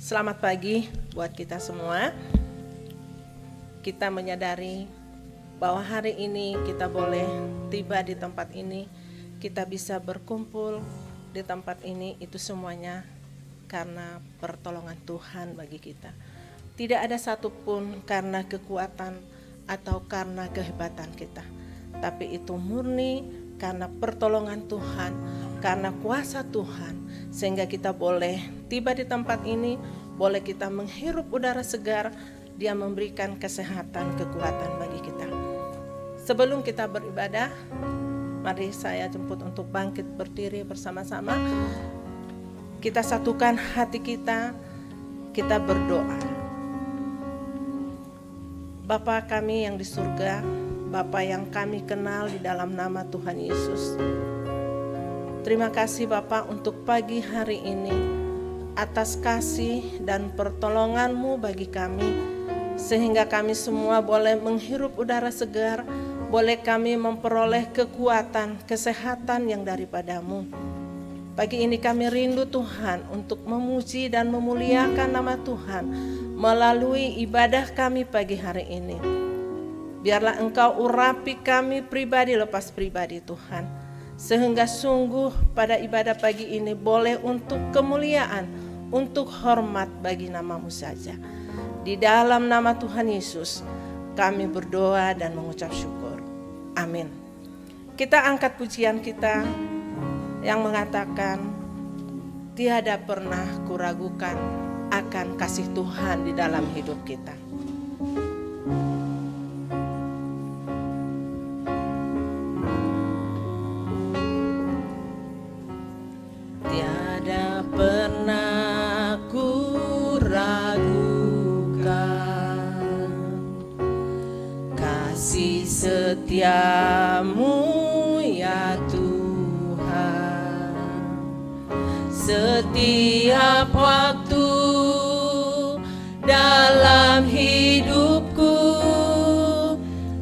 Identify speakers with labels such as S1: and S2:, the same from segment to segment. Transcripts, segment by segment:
S1: Selamat pagi buat kita semua. Kita menyadari bahwa hari ini kita boleh tiba di tempat ini, kita bisa berkumpul di tempat ini, itu semuanya karena pertolongan Tuhan bagi kita. Tidak ada satupun karena kekuatan atau karena kehebatan kita, tapi itu murni karena pertolongan Tuhan, karena kuasa Tuhan, sehingga kita boleh tiba di tempat ini, boleh kita menghirup udara segar. Dia memberikan kesehatan, kekuatan bagi kita. Sebelum kita beribadah, mari saya jemput untuk bangkit berdiri bersama-sama. Kita satukan hati kita berdoa. Bapa kami yang di surga, Bapa yang kami kenal di dalam nama Tuhan Yesus. Terima kasih Bapa untuk pagi hari ini, atas kasih dan pertolongan-Mu bagi kami, sehingga kami semua boleh menghirup udara segar, boleh kami memperoleh kekuatan, kesehatan yang daripada-Mu. Pagi ini kami rindu Tuhan untuk memuji dan memuliakan nama Tuhan melalui ibadah kami pagi hari ini. Biarlah Engkau urapi kami pribadi lepas pribadi Tuhan, sehingga sungguh pada ibadah pagi ini boleh untuk kemuliaan, untuk hormat bagi nama-Mu saja. Di dalam nama Tuhan Yesus kami berdoa dan mengucap syukur. Amin. Kita angkat pujian kita yang mengatakan, tiada pernah kuragukan akan kasih Tuhan di dalam hidup kita. Tiada pernah kuragukan kasih setia-Mu ya Tuhan. Setiap waktu dalam hidupku,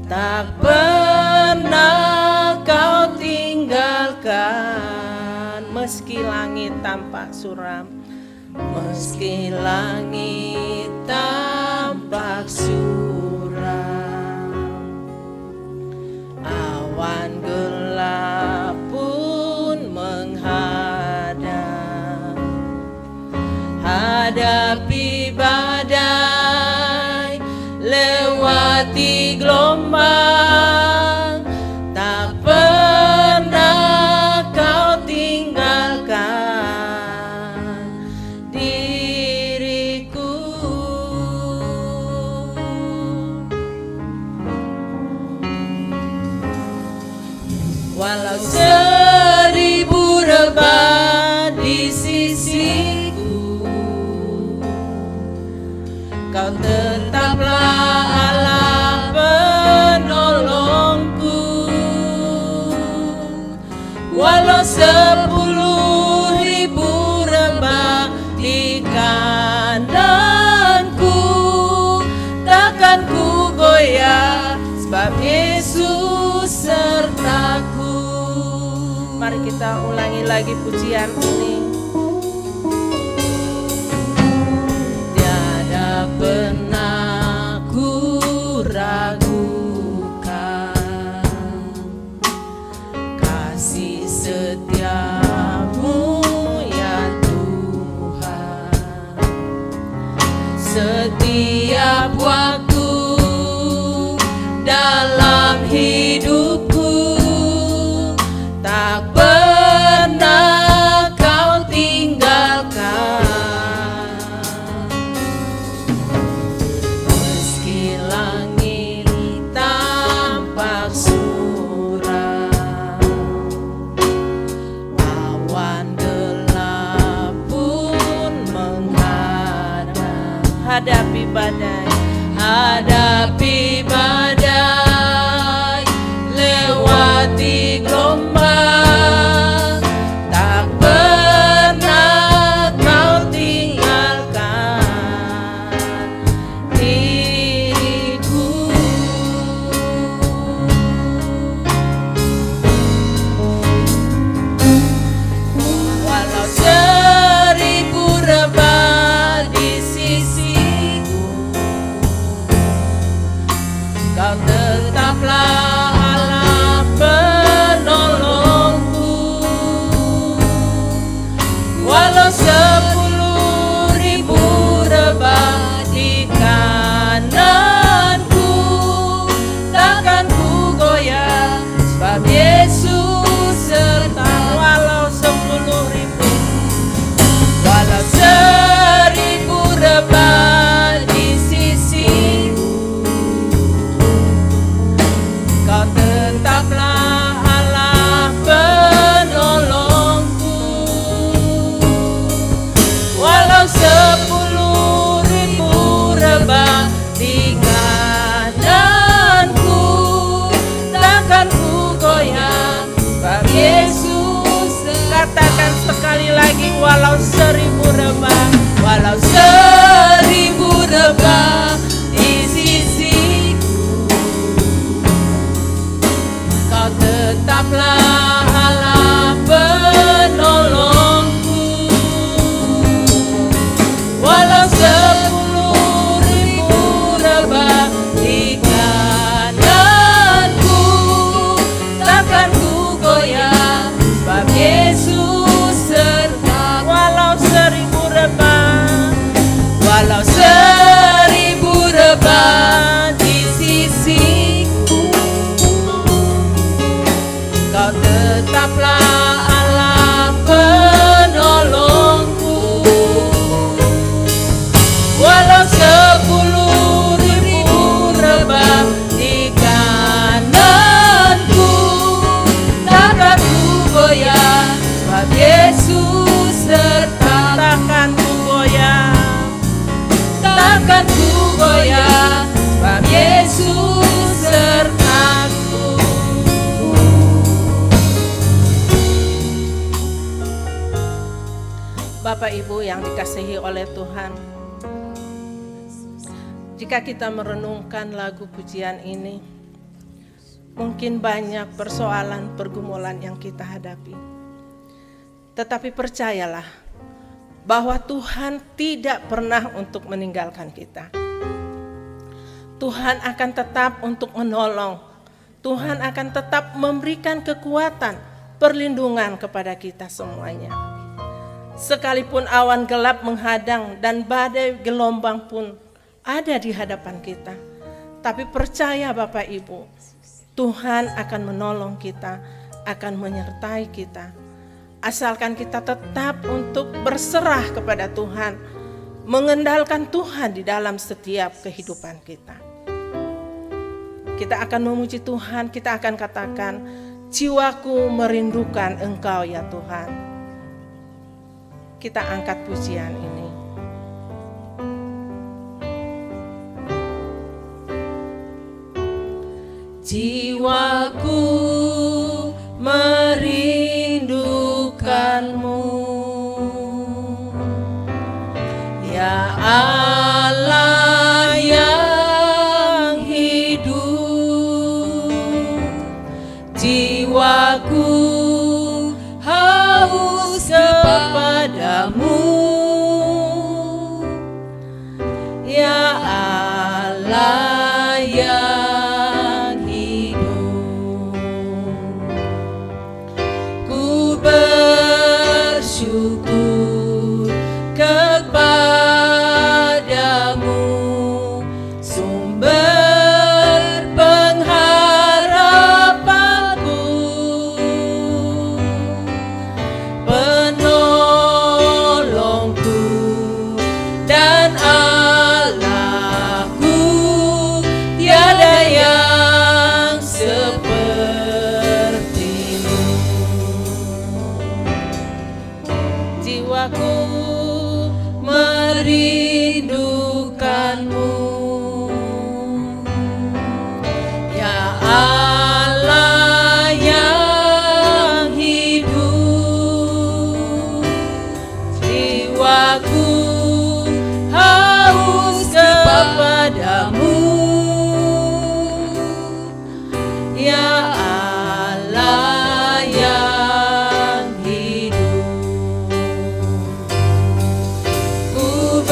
S1: tak pernah Kau tinggalkan. Meski langit tampak suram, meski langit tampak suram, awan gelap pun menghadap, hadapi badai, lewati gelombang, tak pernah Kau tinggalkan diriku. Walau 1000 rebah di sisiku, Kau tetaplah Allah penolongku. Walau 10.000 rebah di kananku, takkan ku goyah, sebab Yesus sertaku. Mari kita ulangi lagi pujian ini. Tiada pernah ku ragukan kasih setia-Mu ya Tuhan. Setiap waktu dalam hidupku, tak pernah Kau tinggalkan. Meski langit tampak suram, awan gelap pun menghadap, hadapi badai, hadapi badai, lewati gelombang, tak pernah Kau tinggalkan diriku. Walau 1000 rebah di walau seribu rebah, walau seribu rebah di sisiku, Kau tetaplah Allah penolongku. Walau 10.000 rebah di kananku, takkan ku goyah, sebab Yesus serta. Walau 1000 rebah, walau 1000 rebah di sisiku, Kau tetaplah Allah penolongku. Walau 10.000 rebah di kananku, takkan ku goyah, sebab Yesus serta. Takkan ku goyah, takkan ku goyah, sebab Yesus sertaku. Bapak Ibu yang dikasihi oleh Tuhan, jika kita merenungkan lagu pujian ini, mungkin banyak persoalan pergumulan yang kita hadapi. Tetapi percayalah bahwa Tuhan tidak pernah untuk meninggalkan kita. Tuhan akan tetap untuk menolong. Tuhan akan tetap memberikan kekuatan, perlindungan kepada kita semuanya. Sekalipun awan gelap menghadang dan badai gelombang pun ada di hadapan kita, tapi percaya Bapak Ibu, Tuhan akan menolong kita, akan menyertai kita. Asalkan kita tetap untuk berserah kepada Tuhan, mengendalikan Tuhan di dalam setiap kehidupan kita. Kita akan memuji Tuhan, kita akan katakan, jiwaku merindukan Engkau ya Tuhan. Kita angkat pujian ini. Jiwaku merindukanmu, ya Allah yang hidup. Jiwaku haus kepadamu, ya Allah yang hidup. Ku bersyukur kepadamu, sumber pengharapanku, penolongku dan Allahku, tiada yang sepertimu. Jiwaku merindukanmu, ya Allah yang hidup. Jiwaku haus kepadamu, ya Allah yang hidup. Ku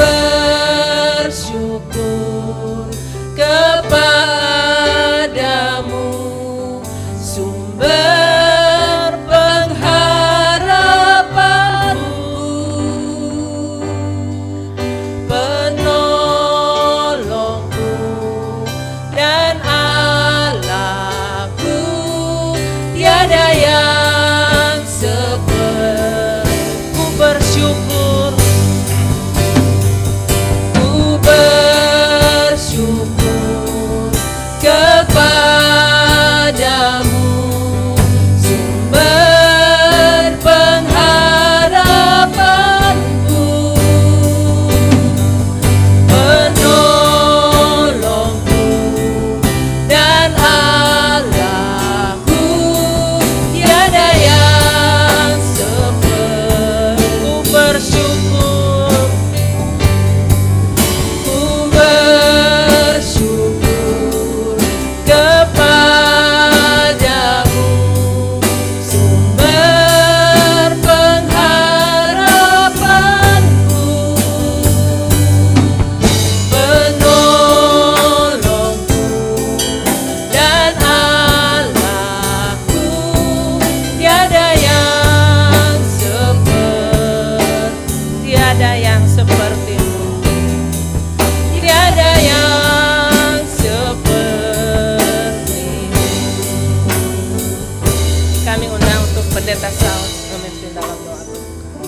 S1: Pendeta Saus memimpin dalam doa berbuka.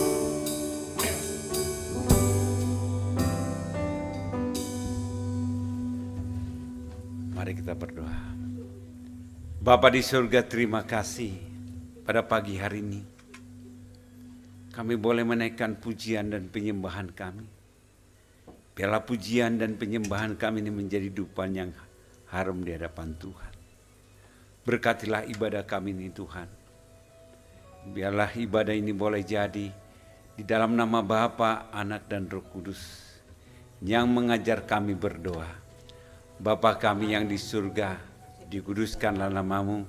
S2: Mari kita berdoa. Bapa di surga, terima kasih pada pagi hari ini. Kami boleh menaikkan pujian dan penyembahan kami. Biarlah pujian dan penyembahan kami ini menjadi dupan yang harum di hadapan Tuhan. Berkatilah ibadah kami ini Tuhan. Biarlah ibadah ini boleh jadi di dalam nama Bapa, Anak dan Roh Kudus yang mengajar kami berdoa. Bapa kami yang di surga, dikuduskanlah namamu,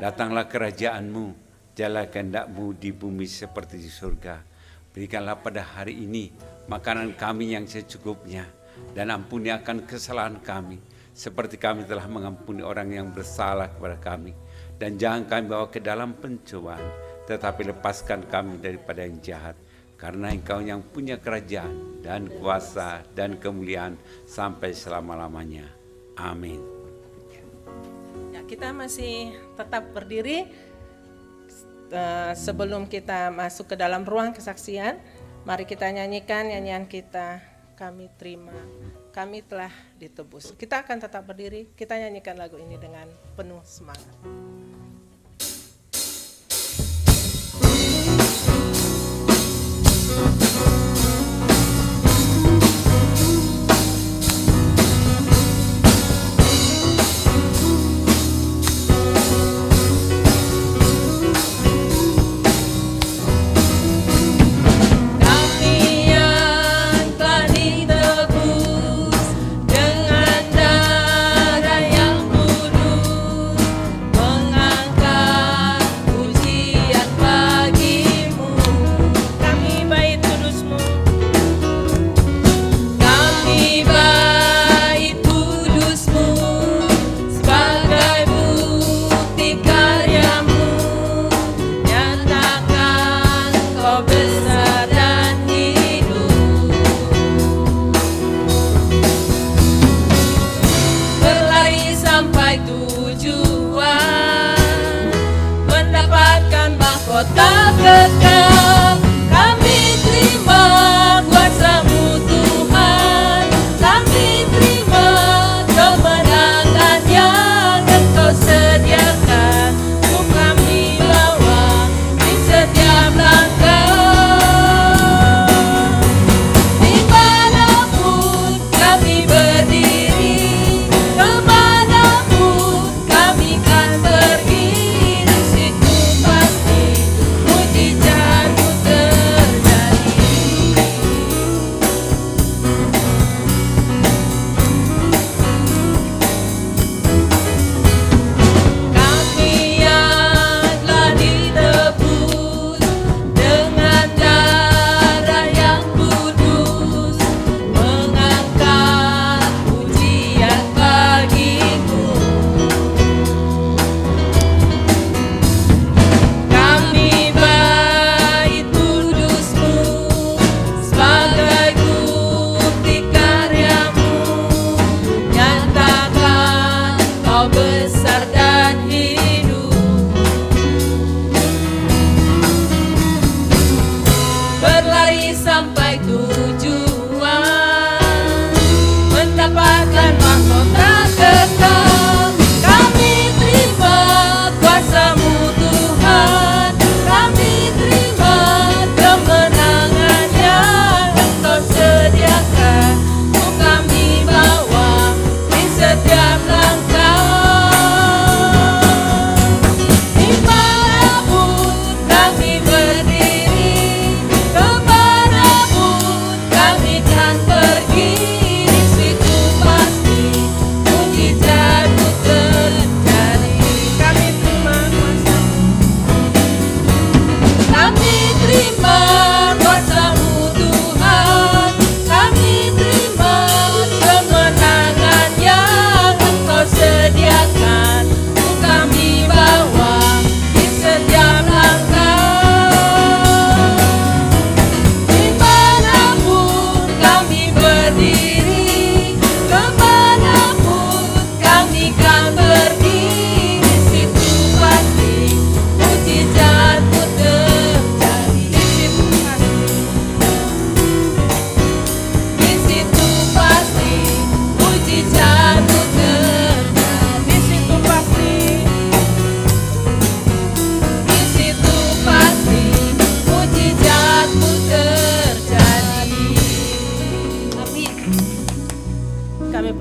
S2: datanglah kerajaanmu, jalanlah kehendak-mu di bumi seperti di surga. Berikanlah pada hari ini makanan kami yang secukupnya, dan ampuni akan kesalahan kami, seperti kami telah mengampuni orang yang bersalah kepada kami. Dan jangan kami bawa ke dalam pencobaan, tetapi lepaskan kami daripada yang jahat. Karena Engkau yang punya kerajaan dan kuasa dan kemuliaan sampai selama-lamanya. Amin.
S1: Ya, kita masih tetap berdiri. Sebelum kita masuk ke dalam ruang kesaksian, mari kita nyanyikan nyanyian kita, Kami Terima, Kami Telah Ditebus. Kita akan tetap berdiri, kita nyanyikan lagu ini dengan penuh semangat. Kami baik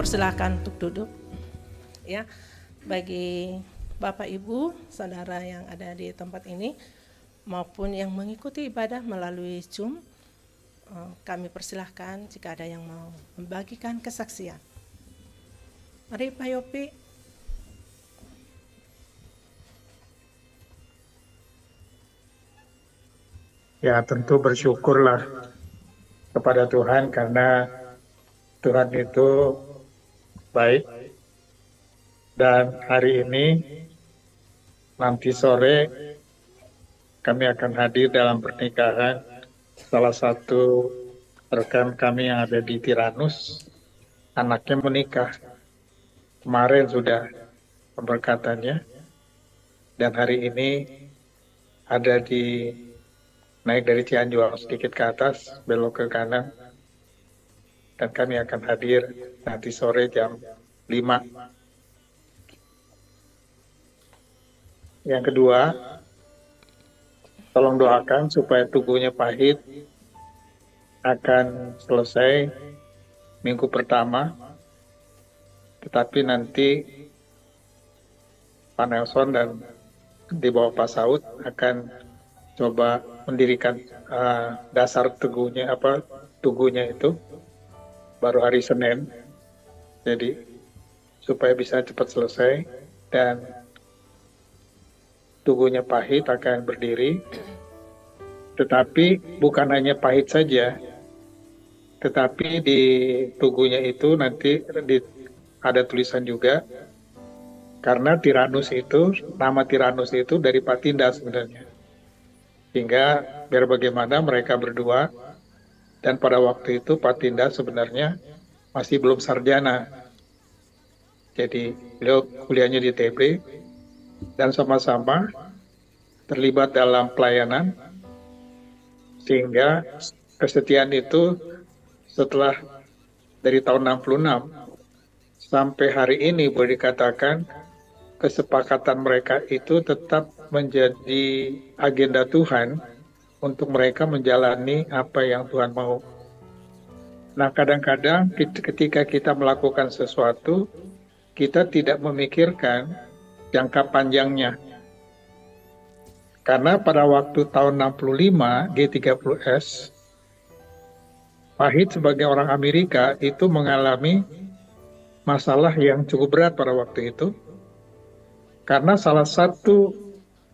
S1: dipersilakan untuk duduk. Ya, bagi Bapak Ibu, saudara yang ada di tempat ini maupun yang mengikuti ibadah melalui Zoom, kami persilahkan jika ada yang mau membagikan kesaksian. Mari Pak Yopi.
S3: Ya, tentu bersyukurlah kepada Tuhan karena Tuhan itu baik. Dan hari ini, nanti sore, kami akan hadir dalam pernikahan salah satu rekan kami yang ada di Tiranus. Anaknya menikah. Kemarin sudah pemberkatannya. Dan hari ini ada naik dari Cianjuang sedikit ke atas, belok ke kanan. Dan kami akan hadir nanti sore jam 5. Yang kedua, tolong doakan supaya tubuhnya Pahit akan selesai minggu pertama. Tetapi nanti Pak Nelson dan di bawah Pak Saud akan coba mendirikan dasar tuguhnya itu baru hari Senin. Jadi supaya bisa cepat selesai dan tubuhnya Pahit akan berdiri. Tetapi bukan hanya Pahit saja, tetapi di tubuhnya itu nanti ada tulisan juga, karena Tiranus itu, nama Tiranus itu dari Patinda sebenarnya. Sehingga biar bagaimana mereka berdua, dan pada waktu itu Patinda sebenarnya masih belum sarjana. Jadi beliau kuliahnya di TB, dan sama-sama terlibat dalam pelayanan, sehingga kesetiaan itu setelah dari tahun 66 sampai hari ini boleh dikatakan kesepakatan mereka itu tetap menjadi agenda Tuhan untuk mereka menjalani apa yang Tuhan mau. Nah, kadang-kadang ketika kita melakukan sesuatu, kita tidak memikirkan jangka panjangnya. Karena pada waktu tahun 65 G30S, Pahit sebagai orang Amerika itu mengalami masalah yang cukup berat pada waktu itu. Karena salah satu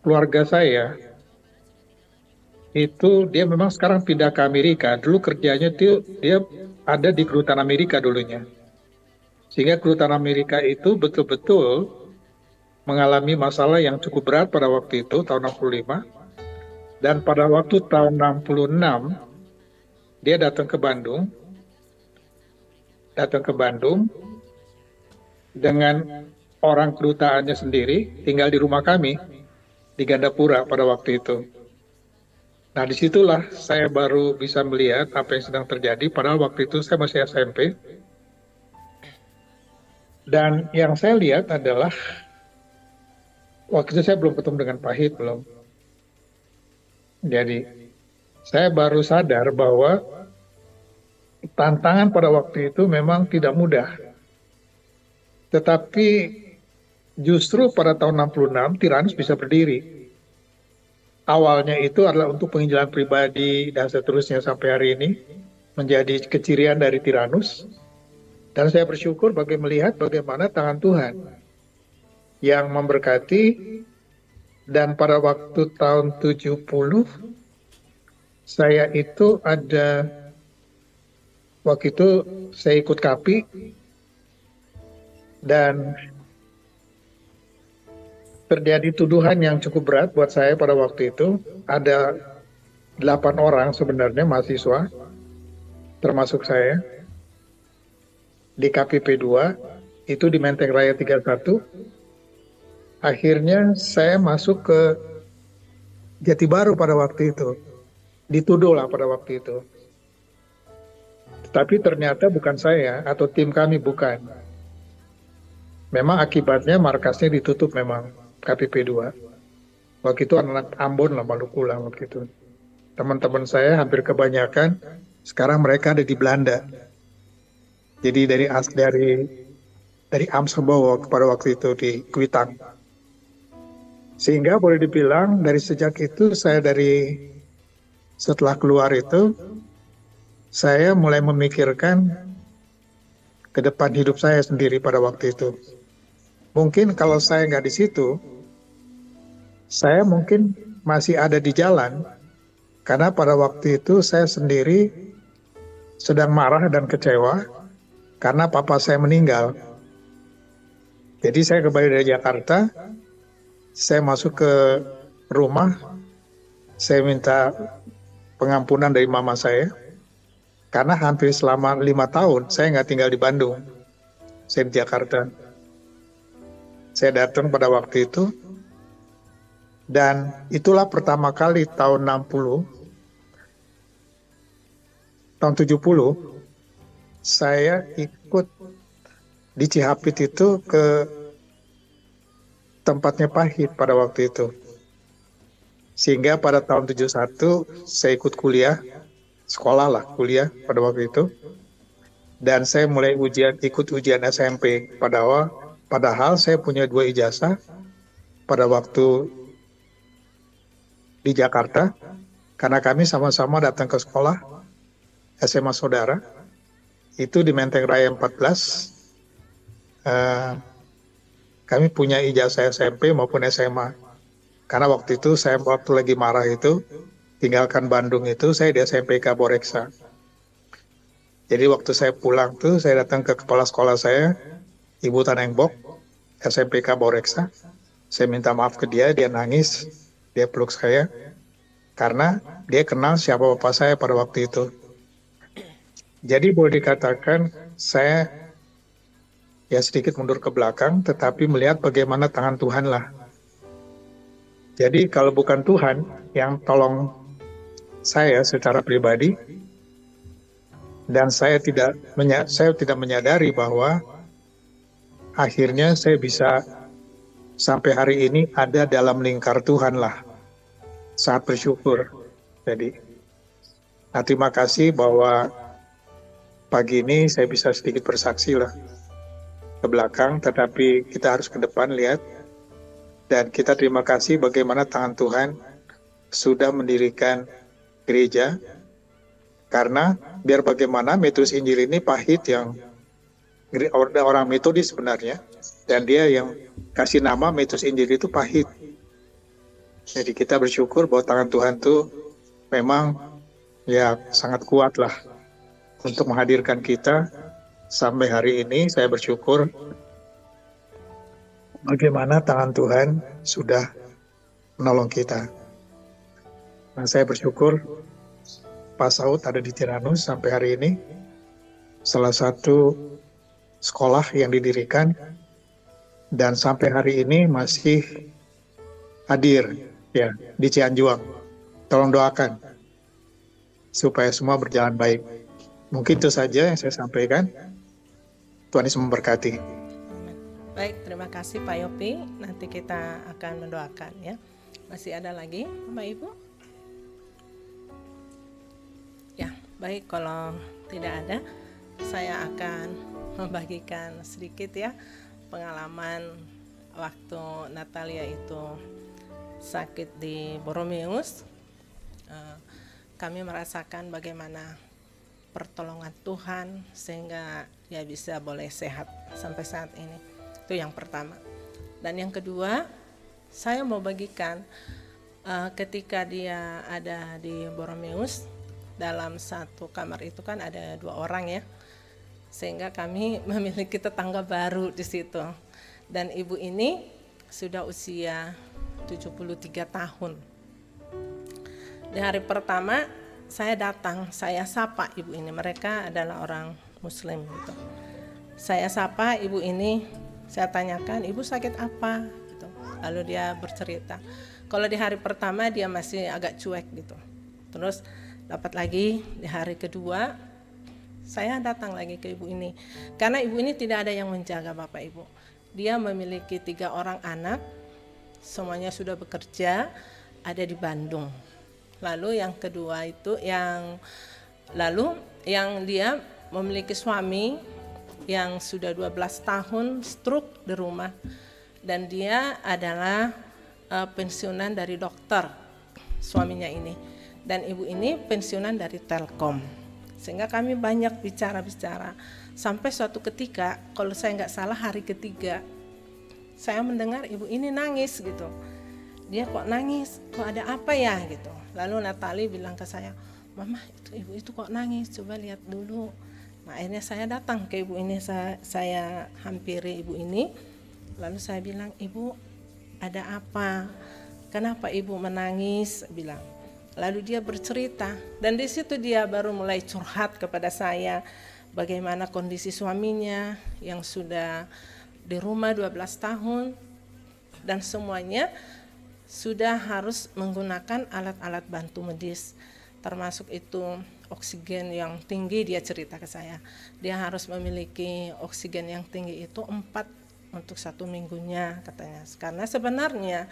S3: keluarga saya itu dia memang sekarang pindah ke Amerika. Dulu kerjanya dia ada di Kedutaan Amerika dulunya. Sehingga Kedutaan Amerika itu betul-betul mengalami masalah yang cukup berat pada waktu itu, tahun 65. Dan pada waktu tahun 66, dia datang ke Bandung dengan orang kedutaannya sendiri, tinggal di rumah kami, di Gandapura pada waktu itu. Nah, disitulah saya baru bisa melihat apa yang sedang terjadi, padahal waktu itu saya masih SMP. Dan yang saya lihat adalah, waktu itu saya belum ketemu dengan Pahit, belum. Jadi, saya baru sadar bahwa tantangan pada waktu itu memang tidak mudah. Tetapi justru pada tahun 66, Tiranus bisa berdiri. Awalnya itu adalah untuk penginjilan pribadi dan seterusnya sampai hari ini, menjadi kecirian dari Tiranus. Dan saya bersyukur melihat bagaimana tangan Tuhan yang memberkati. Dan pada waktu tahun 70, saya itu waktu itu saya ikut KAPI, dan terjadi tuduhan yang cukup berat buat saya pada waktu itu. Ada 8 orang sebenarnya mahasiswa, termasuk saya, di KPP 2, itu di Menteng Raya 31. Akhirnya saya masuk ke Jati Baru pada waktu itu. Dituduh lah pada waktu itu. Tapi ternyata bukan saya atau tim kami, bukan. Memang akibatnya markasnya ditutup memang, KPP 2. Waktu itu anak Ambon lah, Maluku lah waktu itu. Teman-teman saya hampir kebanyakan, sekarang mereka ada di Belanda. Jadi dari Amsebowo pada waktu itu di Kuitang. Sehingga boleh dibilang dari sejak itu setelah keluar itu saya mulai memikirkan ke depan hidup saya sendiri pada waktu itu. Mungkin kalau saya nggak di situ, saya mungkin masih ada di jalan, karena pada waktu itu saya sendiri sedang marah dan kecewa karena papa saya meninggal. Jadi saya kembali dari Jakarta, saya masuk ke rumah, saya minta pengampunan dari mama saya, karena hampir selama 5 tahun saya nggak tinggal di Bandung, saya di Jakarta. Saya datang pada waktu itu, dan itulah pertama kali tahun 60, tahun 70, saya ikut di Cihapit itu ke tempatnya Pahit pada waktu itu. Sehingga pada tahun 71 saya ikut kuliah, kuliah pada waktu itu. Dan saya mulai ikut ujian SMP. Padahal saya punya 2 ijazah pada waktu di Jakarta, karena kami sama-sama datang ke sekolah SMA Saudara, itu di Menteng Raya 14. Kami punya ijazah SMP maupun SMA. Karena waktu itu waktu lagi marah itu, tinggalkan Bandung itu, saya di SMPK Boreksa. Jadi waktu saya pulang tuh, saya datang ke kepala sekolah saya, Ibu Tanengbok, SMPK Boreksa. Saya minta maaf ke dia nangis, dia peluk saya, karena dia kenal siapa bapak saya pada waktu itu. Jadi boleh dikatakan saya ya sedikit mundur ke belakang, tetapi melihat bagaimana tangan Tuhan lah. Jadi kalau bukan Tuhan yang tolong saya secara pribadi, dan saya tidak menyadari bahwa akhirnya saya bisa sampai hari ini ada dalam lingkar Tuhan lah. Sangat bersyukur. Jadi, terima kasih bahwa pagi ini saya bisa sedikit bersaksi lah ke belakang, tetapi kita harus ke depan lihat. Dan kita terima kasih bagaimana tangan Tuhan sudah mendirikan gereja, karena biar bagaimana Metodis Injil ini Pahit yang orang Metodis sebenarnya, dan dia yang kasih nama Metodis Injil itu Pahit. Jadi kita bersyukur bahwa tangan Tuhan itu memang ya sangat kuat lah untuk menghadirkan kita sampai hari ini. Saya bersyukur bagaimana tangan Tuhan sudah menolong kita. Nah, saya bersyukur Pak Saud ada di Tiranus sampai hari ini. Salah satu sekolah yang didirikan, dan sampai hari ini masih hadir ya di Cianjuang. Tolong doakan supaya semua berjalan baik. Mungkin itu saja yang saya sampaikan. Tuhan Yesus memberkati.
S1: Baik, terima kasih Pak Yopi. Nanti kita akan mendoakan ya. Masih ada lagi Bapak Ibu? Ya, baik, kalau tidak ada, saya akan membagikan sedikit ya pengalaman waktu Natalia itu sakit di Boromeus. Kami merasakan bagaimana pertolongan Tuhan sehingga dia bisa boleh sehat sampai saat ini. Itu yang pertama. Dan yang kedua, saya mau bagikan ketika dia ada di Boromeus, dalam satu kamar itu kan ada 2 orang ya, sehingga kami memiliki tetangga baru di situ. Dan ibu ini sudah usia 73 tahun. Di hari pertama saya datang, saya sapa ibu ini. Mereka adalah orang Muslim gitu. Saya sapa ibu ini, saya tanyakan, ibu sakit apa? Gitu. Lalu dia bercerita. Kalau di hari pertama dia masih agak cuek gitu. Terus dapat lagi di hari kedua, saya datang lagi ke ibu ini. Karena ibu ini tidak ada yang menjaga Bapak Ibu. Dia memiliki 3 orang anak, semuanya sudah bekerja, ada di Bandung. Lalu yang kedua itu yang dia memiliki suami, yang sudah 12 tahun stroke di rumah. Dan dia adalah pensiunan dari dokter, suaminya ini. Dan ibu ini pensiunan dari Telkom. Sehingga kami banyak bicara-bicara. Sampai suatu ketika, kalau saya nggak salah hari ketiga, saya mendengar ibu ini nangis gitu. Dia kok nangis, kok ada apa ya gitu. Lalu Natali bilang ke saya, "Mama, ibu itu kok nangis, coba lihat dulu." Nah, akhirnya saya datang ke ibu ini, saya hampiri ibu ini. Lalu saya bilang, "Ibu, ada apa? Kenapa ibu menangis?" bilang. Lalu dia bercerita, dan di situ dia baru mulai curhat kepada saya bagaimana kondisi suaminya yang sudah di rumah 12 tahun dan semuanya sudah harus menggunakan alat-alat bantu medis, termasuk itu oksigen yang tinggi. Dia cerita ke saya, dia harus memiliki oksigen yang tinggi itu 4 untuk 1 minggunya katanya. Karena sebenarnya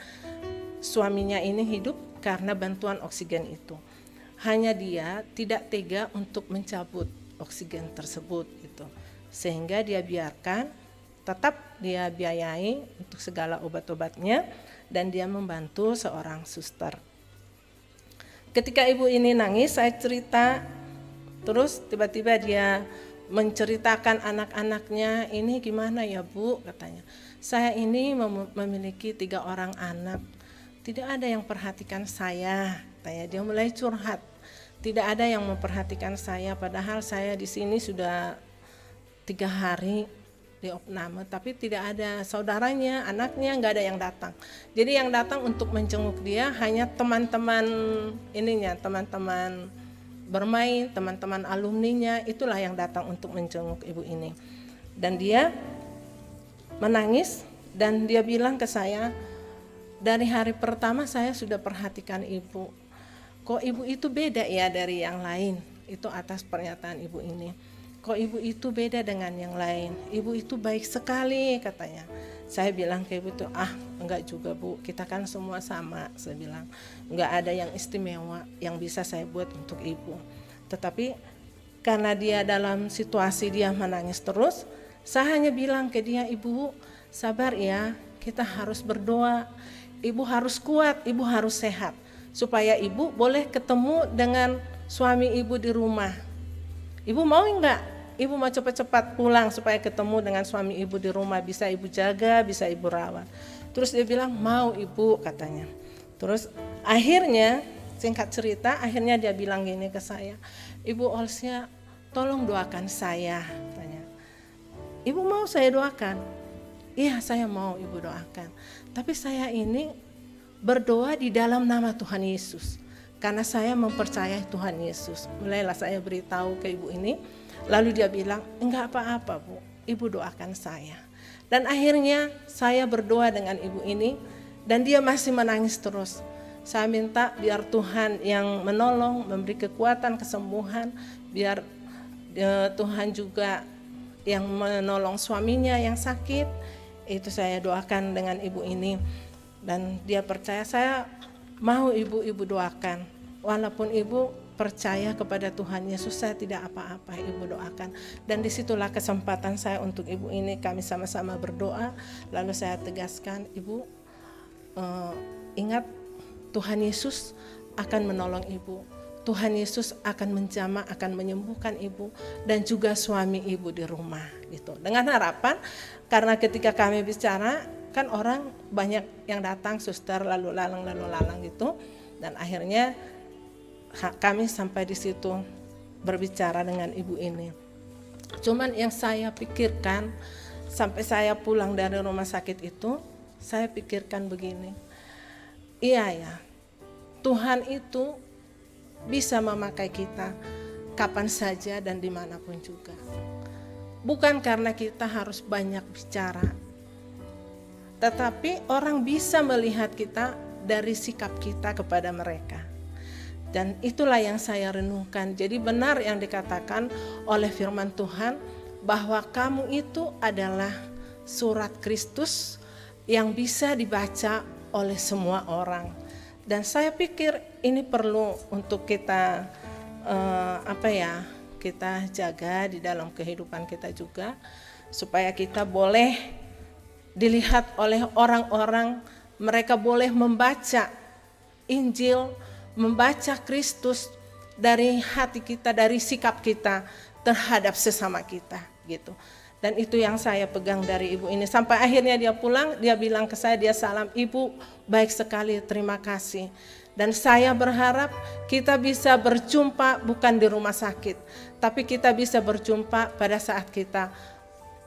S1: suaminya ini hidup karena bantuan oksigen itu. Hanya dia tidak tega untuk mencabut oksigen tersebut gitu. Sehingga dia biarkan, tetap dia biayai untuk segala obat-obatnya, dan dia membantu seorang suster. Ketika ibu ini nangis, saya cerita, terus tiba-tiba dia menceritakan anak-anaknya. "Ini gimana ya Bu?" katanya. "Saya ini memiliki 3 orang anak, tidak ada yang perhatikan saya," katanya. Dia mulai curhat. Tidak ada yang memperhatikan saya, padahal saya di sini sudah 3 hari di opname, tapi tidak ada saudaranya, anaknya nggak ada yang datang. Jadi yang datang untuk menjenguk dia hanya teman-teman ininya, teman-teman bermain, teman-teman alumninya, itulah yang datang untuk menjenguk ibu ini. Dan dia menangis dan dia bilang ke saya, "Dari hari pertama saya sudah perhatikan ibu. Kok ibu itu beda ya dari yang lain?" Itu atas pernyataan ibu ini. "Kok ibu itu beda dengan yang lain? Ibu itu baik sekali," katanya. Saya bilang ke ibu itu, "Enggak juga Bu, kita kan semua sama," saya bilang. "Enggak ada yang istimewa yang bisa saya buat untuk ibu." Tetapi karena dia dalam situasi dia menangis terus, saya hanya bilang ke dia, "Ibu, sabar ya, kita harus berdoa. Ibu harus kuat, ibu harus sehat, supaya ibu boleh ketemu dengan suami ibu di rumah. Ibu mau enggak? Ibu mau cepat-cepat pulang supaya ketemu dengan suami ibu di rumah, bisa ibu jaga, bisa ibu rawat." Terus dia bilang, "Mau Ibu," katanya. Terus akhirnya, singkat cerita, akhirnya dia bilang gini ke saya, "Ibu Olsia, tolong doakan saya," katanya. "Ibu mau saya doakan?" "Iya, saya mau Ibu doakan. Tapi saya ini berdoa di dalam nama Tuhan Yesus, karena saya mempercayai Tuhan Yesus." Mulailah saya beritahu ke ibu ini. Lalu dia bilang, "Enggak apa-apa Bu, Ibu doakan saya." Dan akhirnya saya berdoa dengan ibu ini, dan dia masih menangis terus. Saya minta biar Tuhan yang menolong, memberi kekuatan, kesembuhan, biar Tuhan juga yang menolong suaminya yang sakit. Itu saya doakan dengan ibu ini. Dan dia percaya, "Saya mau ibu doakan. Walaupun ibu percaya kepada Tuhan Yesus, saya tidak apa-apa, ibu doakan." Dan disitulah kesempatan saya untuk ibu ini, kami sama-sama berdoa. Lalu saya tegaskan, "Ibu, ingat Tuhan Yesus akan menolong ibu. Tuhan Yesus akan menjamah, akan menyembuhkan ibu dan juga suami ibu di rumah." Gitu. Dengan harapan, karena ketika kami bicara, kan orang banyak yang datang, suster lalu lalang gitu. Dan akhirnya kami sampai di situ berbicara dengan ibu ini. Cuman yang saya pikirkan sampai saya pulang dari rumah sakit itu, saya pikirkan begini. Iya ya, Tuhan itu bisa memakai kita kapan saja dan dimanapun juga. Bukan karena kita harus banyak bicara, tetapi orang bisa melihat kita dari sikap kita kepada mereka. Dan itulah yang saya renungkan. Jadi benar yang dikatakan oleh firman Tuhan, bahwa kamu itu adalah surat Kristus yang bisa dibaca oleh semua orang. Dan saya pikir ini perlu untuk kita kita jaga di dalam kehidupan kita juga. supaya kita boleh dilihat oleh orang-orang, mereka boleh membaca Injil, membaca Kristus dari hati kita, dari sikap kita terhadap sesama kita gitu. Dan itu yang saya pegang dari ibu ini. Sampai akhirnya dia pulang, dia bilang ke saya, dia salam, "Ibu, baik sekali, terima kasih." Dan saya berharap kita bisa berjumpa bukan di rumah sakit, tapi kita bisa berjumpa pada saat kita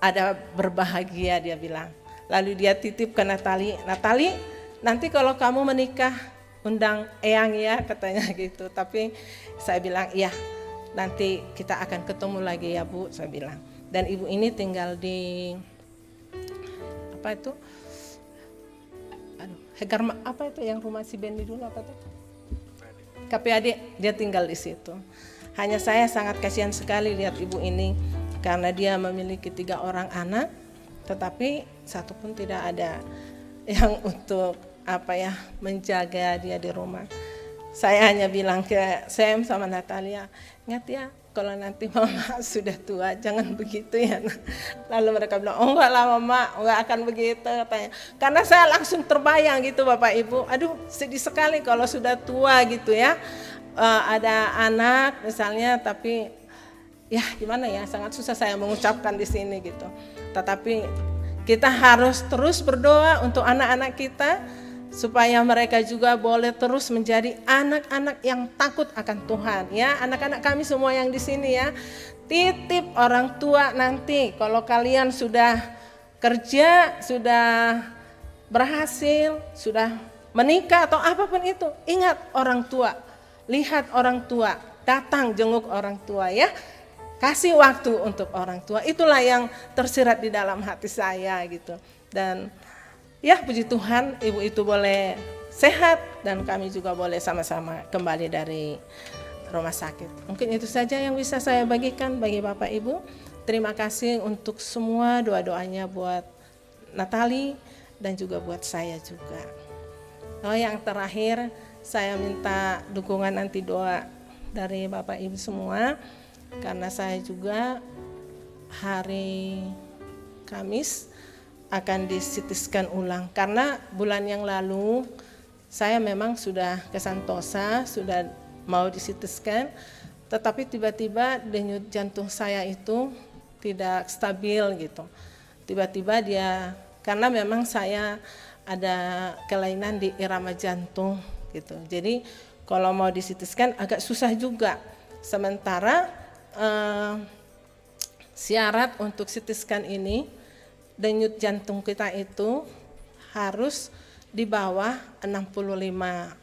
S1: ada berbahagia, dia bilang. Lalu dia titip ke Natali, "Natali, nanti kalau kamu menikah, undang Eyang ya," katanya gitu. Tapi saya bilang, "Iya, nanti kita akan ketemu lagi ya Bu," saya bilang. Dan ibu ini tinggal di apa itu yang rumah si Bendi dulu, apa tuh? KPAD, dia tinggal di situ. Hanya saya sangat kasihan sekali lihat ibu ini karena dia memiliki 3 orang anak, tetapi satu pun tidak ada yang untuk menjaga dia di rumah. Saya hanya bilang ke Sam sama Natalia, "Ingat ya, kalau nanti Mama sudah tua jangan begitu ya." Lalu mereka bilang, "Oh enggak lah Mama, enggak akan begitu," katanya. Karena saya langsung terbayang gitu Bapak Ibu, aduh sedih sekali kalau sudah tua gitu ya. Ada anak misalnya, tapi ya gimana ya, sangat susah saya mengucapkan di sini gitu. Tetapi kita harus terus berdoa untuk anak-anak kita, supaya mereka juga boleh terus menjadi anak-anak yang takut akan Tuhan ya. Anak-anak kami semua yang di sini ya, titip orang tua nanti kalau kalian sudah kerja, sudah berhasil, sudah menikah atau apapun itu, ingat orang tua, lihat orang tua, datang jenguk orang tua ya. Kasih waktu untuk orang tua, itulah yang tersirat di dalam hati saya gitu. Dan ya puji Tuhan, ibu itu boleh sehat dan kami juga boleh sama-sama kembali dari rumah sakit. Mungkin itu saja yang bisa saya bagikan bagi Bapak Ibu. Terima kasih untuk semua doa-doanya buat Natali dan juga buat saya juga. Oh, yang terakhir saya minta dukungan nanti doa dari Bapak Ibu semua, karena saya juga hari Kamis akan disitiskan ulang. Karena bulan yang lalu saya memang sudah ke Santosa, sudah mau disitiskan, tetapi tiba-tiba denyut jantung saya itu tidak stabil gitu. Tiba-tiba dia, karena memang saya ada kelainan di irama jantung gitu. Jadi kalau mau disitiskan agak susah juga. Sementara syarat untuk sitiskan ini, denyut jantung kita itu harus di bawah 65.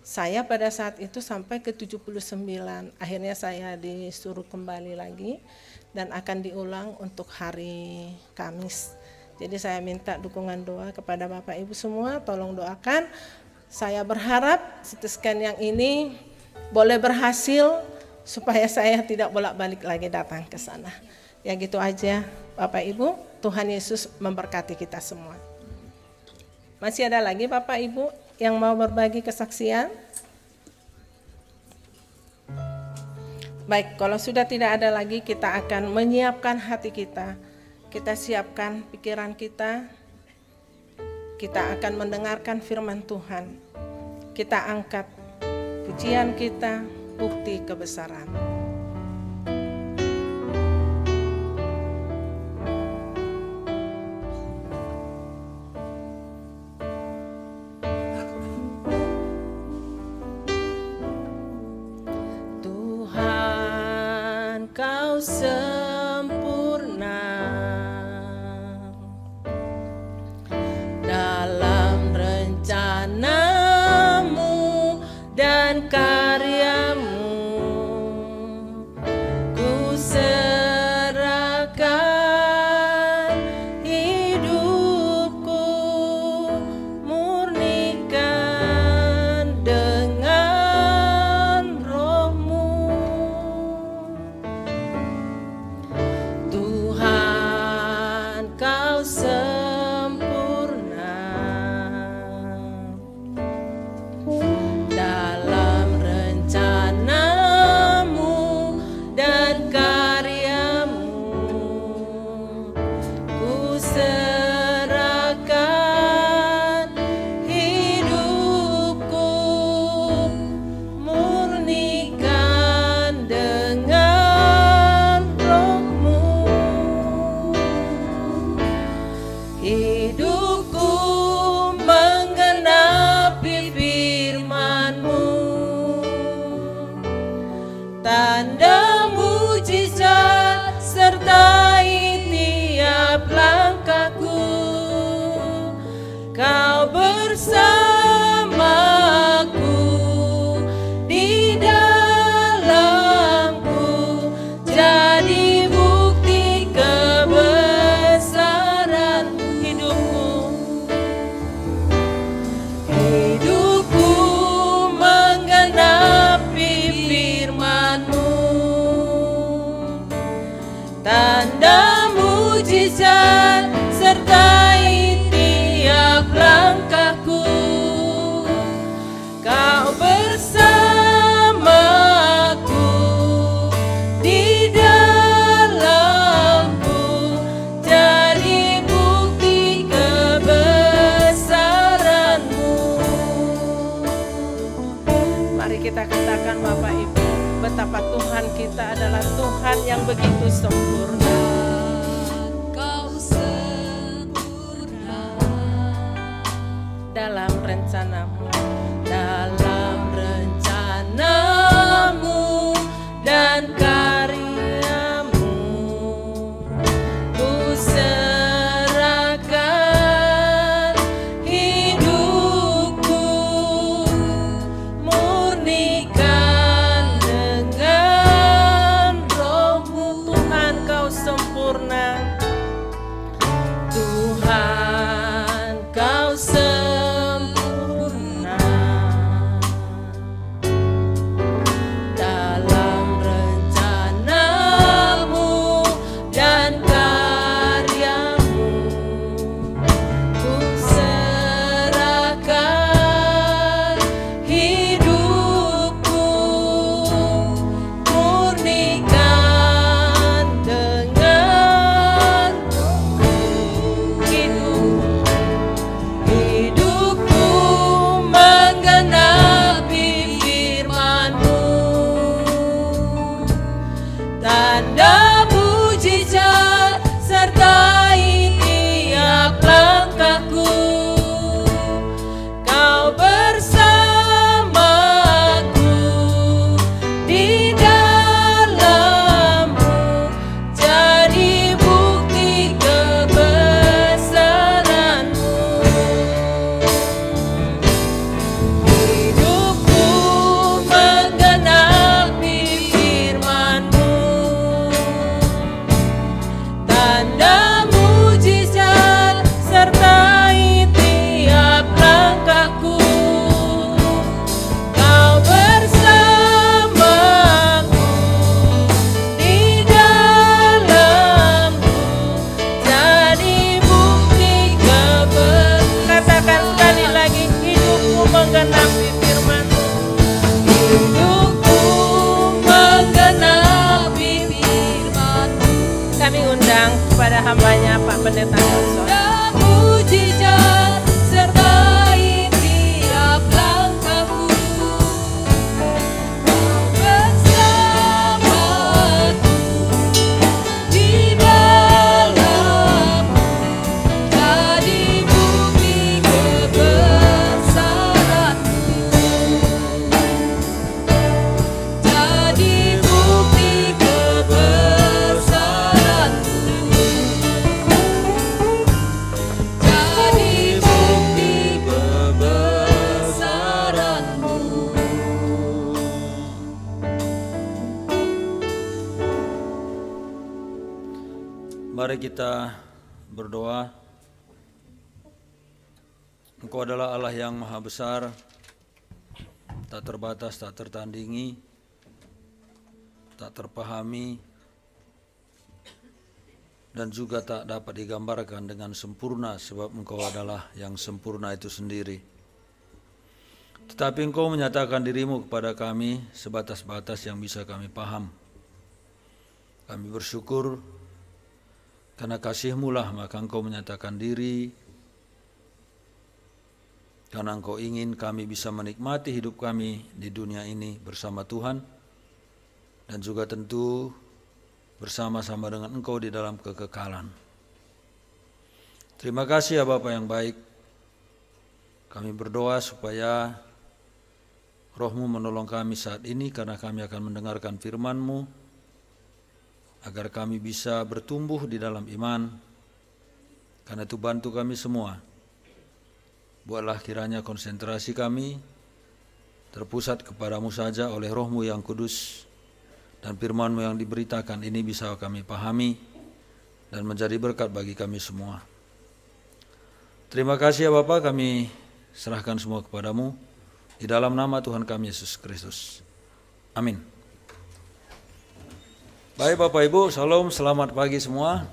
S1: Saya pada saat itu sampai ke 79. Akhirnya saya disuruh kembali lagi dan akan diulang untuk hari Kamis. Jadi saya minta dukungan doa kepada Bapak Ibu semua, tolong doakan. Saya berharap CT scan yang ini boleh berhasil supaya saya tidak bolak-balik lagi datang ke sana. Ya gitu aja Bapak Ibu, Tuhan Yesus memberkati kita semua. Masih ada lagi Bapak Ibu yang mau berbagi kesaksian? Baik, kalau sudah tidak ada lagi, kita akan menyiapkan hati kita. Kita siapkan pikiran kita. Kita akan mendengarkan firman Tuhan. Kita angkat pujian kita, bukti kebesaran. Tuhan, Kau sempurna dalam rencana-Mu dan karya-Mu. Ku serahkan hidupku, murnikan dengan Roh-Mu. Tuhan, Kau sempurna dalam rencana-Mu dan karya tanda mujizat sertai tiap langkahku. Kau bersamaku di dalamku, jadi bukti kebesaran hidupku. Hidupku menggenapi firman-Mu, tanda mujizat sertai tiap langkahku. Kau bersamaku di dalamku, jadi bukti kebesaran-Mu. Mari kita katakan Bapak Ibu, betapa Tuhan kita adalah Tuhan yang begitu sempurna.
S4: Kau sempurna
S1: Dalam rencana-Mu, dalam rencana-Mu dan karya-Mu, ku serahkan hidupku, murnikan dengan Roh-Mu. Tuhan, Kau sempurna. Tuhan, Kau sempurna dalam rencana-Mu dan karya-Mu. Ku serahkan hidupku, murnikan dengan hidupku menggenapi firman-Mu, tanda mujizat sertai tiap langkahku. Kau bersamaku di dalammu, jadi bukti kebesaran-Mu. Hidupku menggenapi firman-Mu, tanda mujizat sertai tiap langkahku. Kau bersamaku di dalamku, jadi bukti katakan sekali lagi, hidupku menggenapi firman-Mu. Hidupku menggenapi firman-Mu. Kami undang kepada hambanya Pak Pendeta Nelson. Mujizat sertai tiap langkahku. Kau bersamaku di dalammu, jadi bukti kebesaran-Mu. Jadi bukti kebesaran-Mu. Jadi bukti kebesaran-Mu.
S5: Mari kita berdoa. Engkau adalah Allah yang maha besar, tak terbatas, tak tertandingi, tak terpahami, dan juga tak dapat digambarkan dengan sempurna, sebab Engkau adalah yang sempurna itu sendiri. Tetapi Engkau menyatakan diri-Mu kepada kami sebatas-batas yang bisa kami paham. Kami bersyukur karena kasih-Mu lah maka Engkau menyatakan diri, karena Engkau ingin kami bisa menikmati hidup kami di dunia ini bersama Tuhan, dan juga tentu bersama-sama dengan Engkau di dalam kekekalan. Terima kasih ya Bapa yang baik. Kami berdoa supaya Roh-Mu menolong kami saat ini karena kami akan mendengarkan firman-Mu, agar kami bisa bertumbuh di dalam iman. Karena itu bantu kami semua. Buatlah kiranya konsentrasi kami terpusat kepadamu saja oleh Roh-Mu yang kudus, dan firman-Mu yang diberitakan ini bisa kami pahami dan menjadi berkat bagi kami semua. Terima kasih ya Bapa, kami serahkan semua kepadamu di dalam nama Tuhan kami Yesus Kristus. Amin. Baik Bapak Ibu, salam, selamat pagi semua.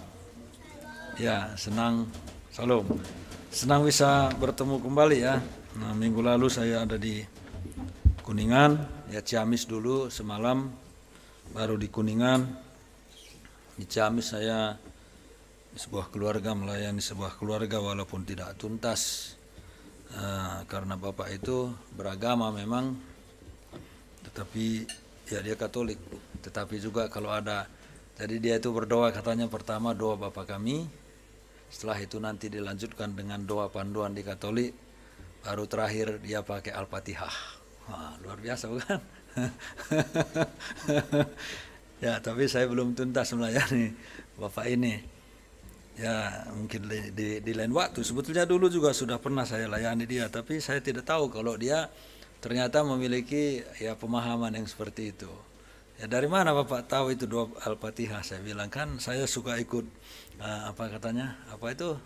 S5: Ya, senang, salam. Senang bisa bertemu kembali ya. Nah, minggu lalu saya ada di Kuningan, ya Ciamis dulu semalam, baru di Kuningan. Di Ciamis saya di sebuah keluarga, melayani sebuah keluarga walaupun tidak tuntas. Karena Bapak itu beragama memang, tetapi ya dia Katolik. Tetapi juga kalau ada, jadi dia itu berdoa, katanya pertama doa Bapa kami, setelah itu nanti dilanjutkan dengan doa panduan di Katolik, baru terakhir dia pakai Al-Fatihah. Wah, luar biasa bukan? Ya, tapi saya belum tuntas melayani Bapak ini. Ya, mungkin di lain waktu. Sebetulnya dulu juga sudah pernah saya layani dia, tapi saya tidak tahu kalau dia ternyata memiliki ya pemahaman yang seperti itu. Ya, dari mana Bapak tahu itu doa Al-Fatihah? Saya bilang, kan saya suka ikut apa katanya? Apa itu?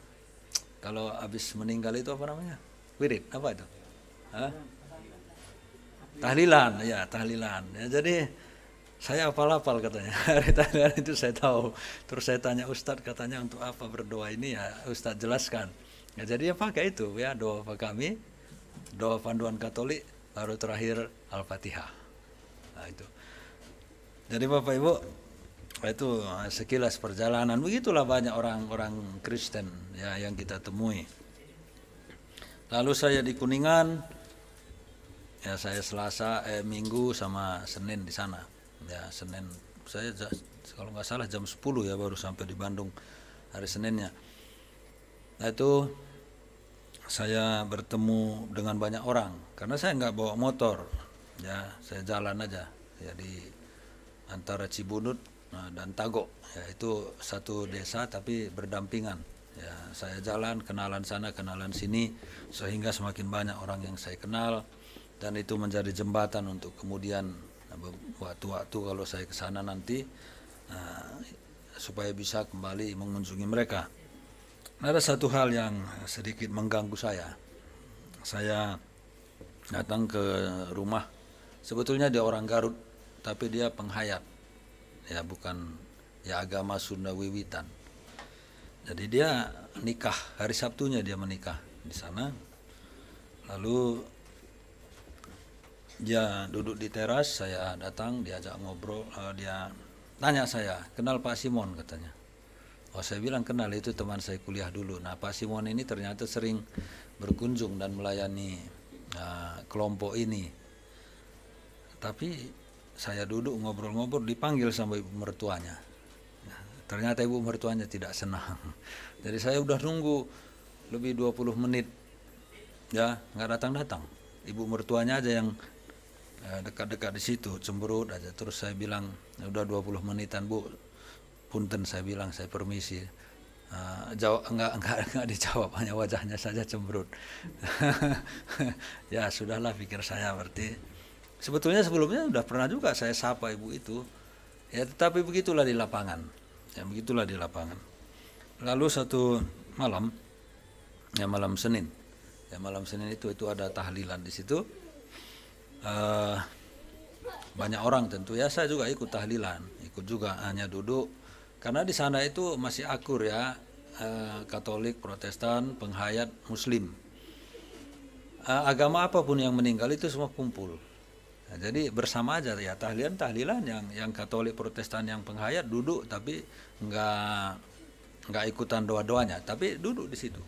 S5: Kalau habis meninggal itu apa namanya? Wirid, apa itu? Hah? Tahlilan, ya tahlilan. Ya, jadi saya hafal-hafal katanya. Hari tahlilan itu saya tahu. Terus saya tanya Ustadz, katanya untuk apa berdoa ini ya Ustadz jelaskan. Ya, jadi ya pakai itu ya, doa apa kami, doa panduan Katolik, baru terakhir Al-Fatihah. Nah itu. Jadi Bapak Ibu, itu sekilas perjalanan. Begitulah banyak orang-orang Kristen ya yang kita temui. Lalu saya di Kuningan, ya saya Minggu sama Senin di sana. Ya Senin, saya kalau nggak salah jam 10 ya baru sampai di Bandung hari Seninnya. Nah itu saya bertemu dengan banyak orang, karena saya nggak bawa motor. Ya saya jalan aja ya di antara Cibunut dan Tagok, ya itu satu desa tapi berdampingan. Ya saya jalan, kenalan sana kenalan sini, sehingga semakin banyak orang yang saya kenal, dan itu menjadi jembatan untuk kemudian waktu-waktu kalau saya ke sana nanti supaya bisa kembali mengunjungi mereka. Ada satu hal yang sedikit mengganggu saya. Saya datang ke rumah, sebetulnya dia orang Garut, tapi dia penghayat, ya bukan ya agama Sunda Wiwitan. Jadi dia nikah, hari Sabtunya dia menikah di sana. Lalu dia duduk di teras, saya datang, diajak ngobrol, dia tanya saya, kenal Pak Simon katanya. Oh saya bilang kenal, itu teman saya kuliah dulu. Nah Pak Simon ini ternyata sering berkunjung dan melayani kelompok ini. Tapi saya duduk ngobrol-ngobrol, dipanggil sama ibu mertuanya. Nah, ternyata ibu mertuanya tidak senang. Jadi saya udah nunggu lebih 20 menit, ya nggak datang-datang. Ibu mertuanya aja yang dekat-dekat di situ, cemberut aja. Terus saya bilang, udah 20 menitan Bu, punten saya bilang, saya permisi. Jawab enggak dijawab, hanya wajahnya saja cemberut. Ya sudahlah, pikir saya, berarti sebetulnya sebelumnya sudah pernah juga saya sapa ibu itu. Ya tetapi begitulah di lapangan. Ya begitulah di lapangan. Lalu satu malam, ya malam Senin. Ya malam Senin itu ada tahlilan di situ. Banyak orang tentu ya, saya juga ikut tahlilan, ikut juga, hanya duduk karena di sana itu masih akur ya, Katolik, Protestan, penghayat, Muslim, agama apapun yang meninggal itu semua kumpul. Nah, jadi bersama aja ya, tahlilan yang Katolik, Protestan, yang penghayat duduk, tapi nggak ikutan doa-doanya, tapi duduk di situ.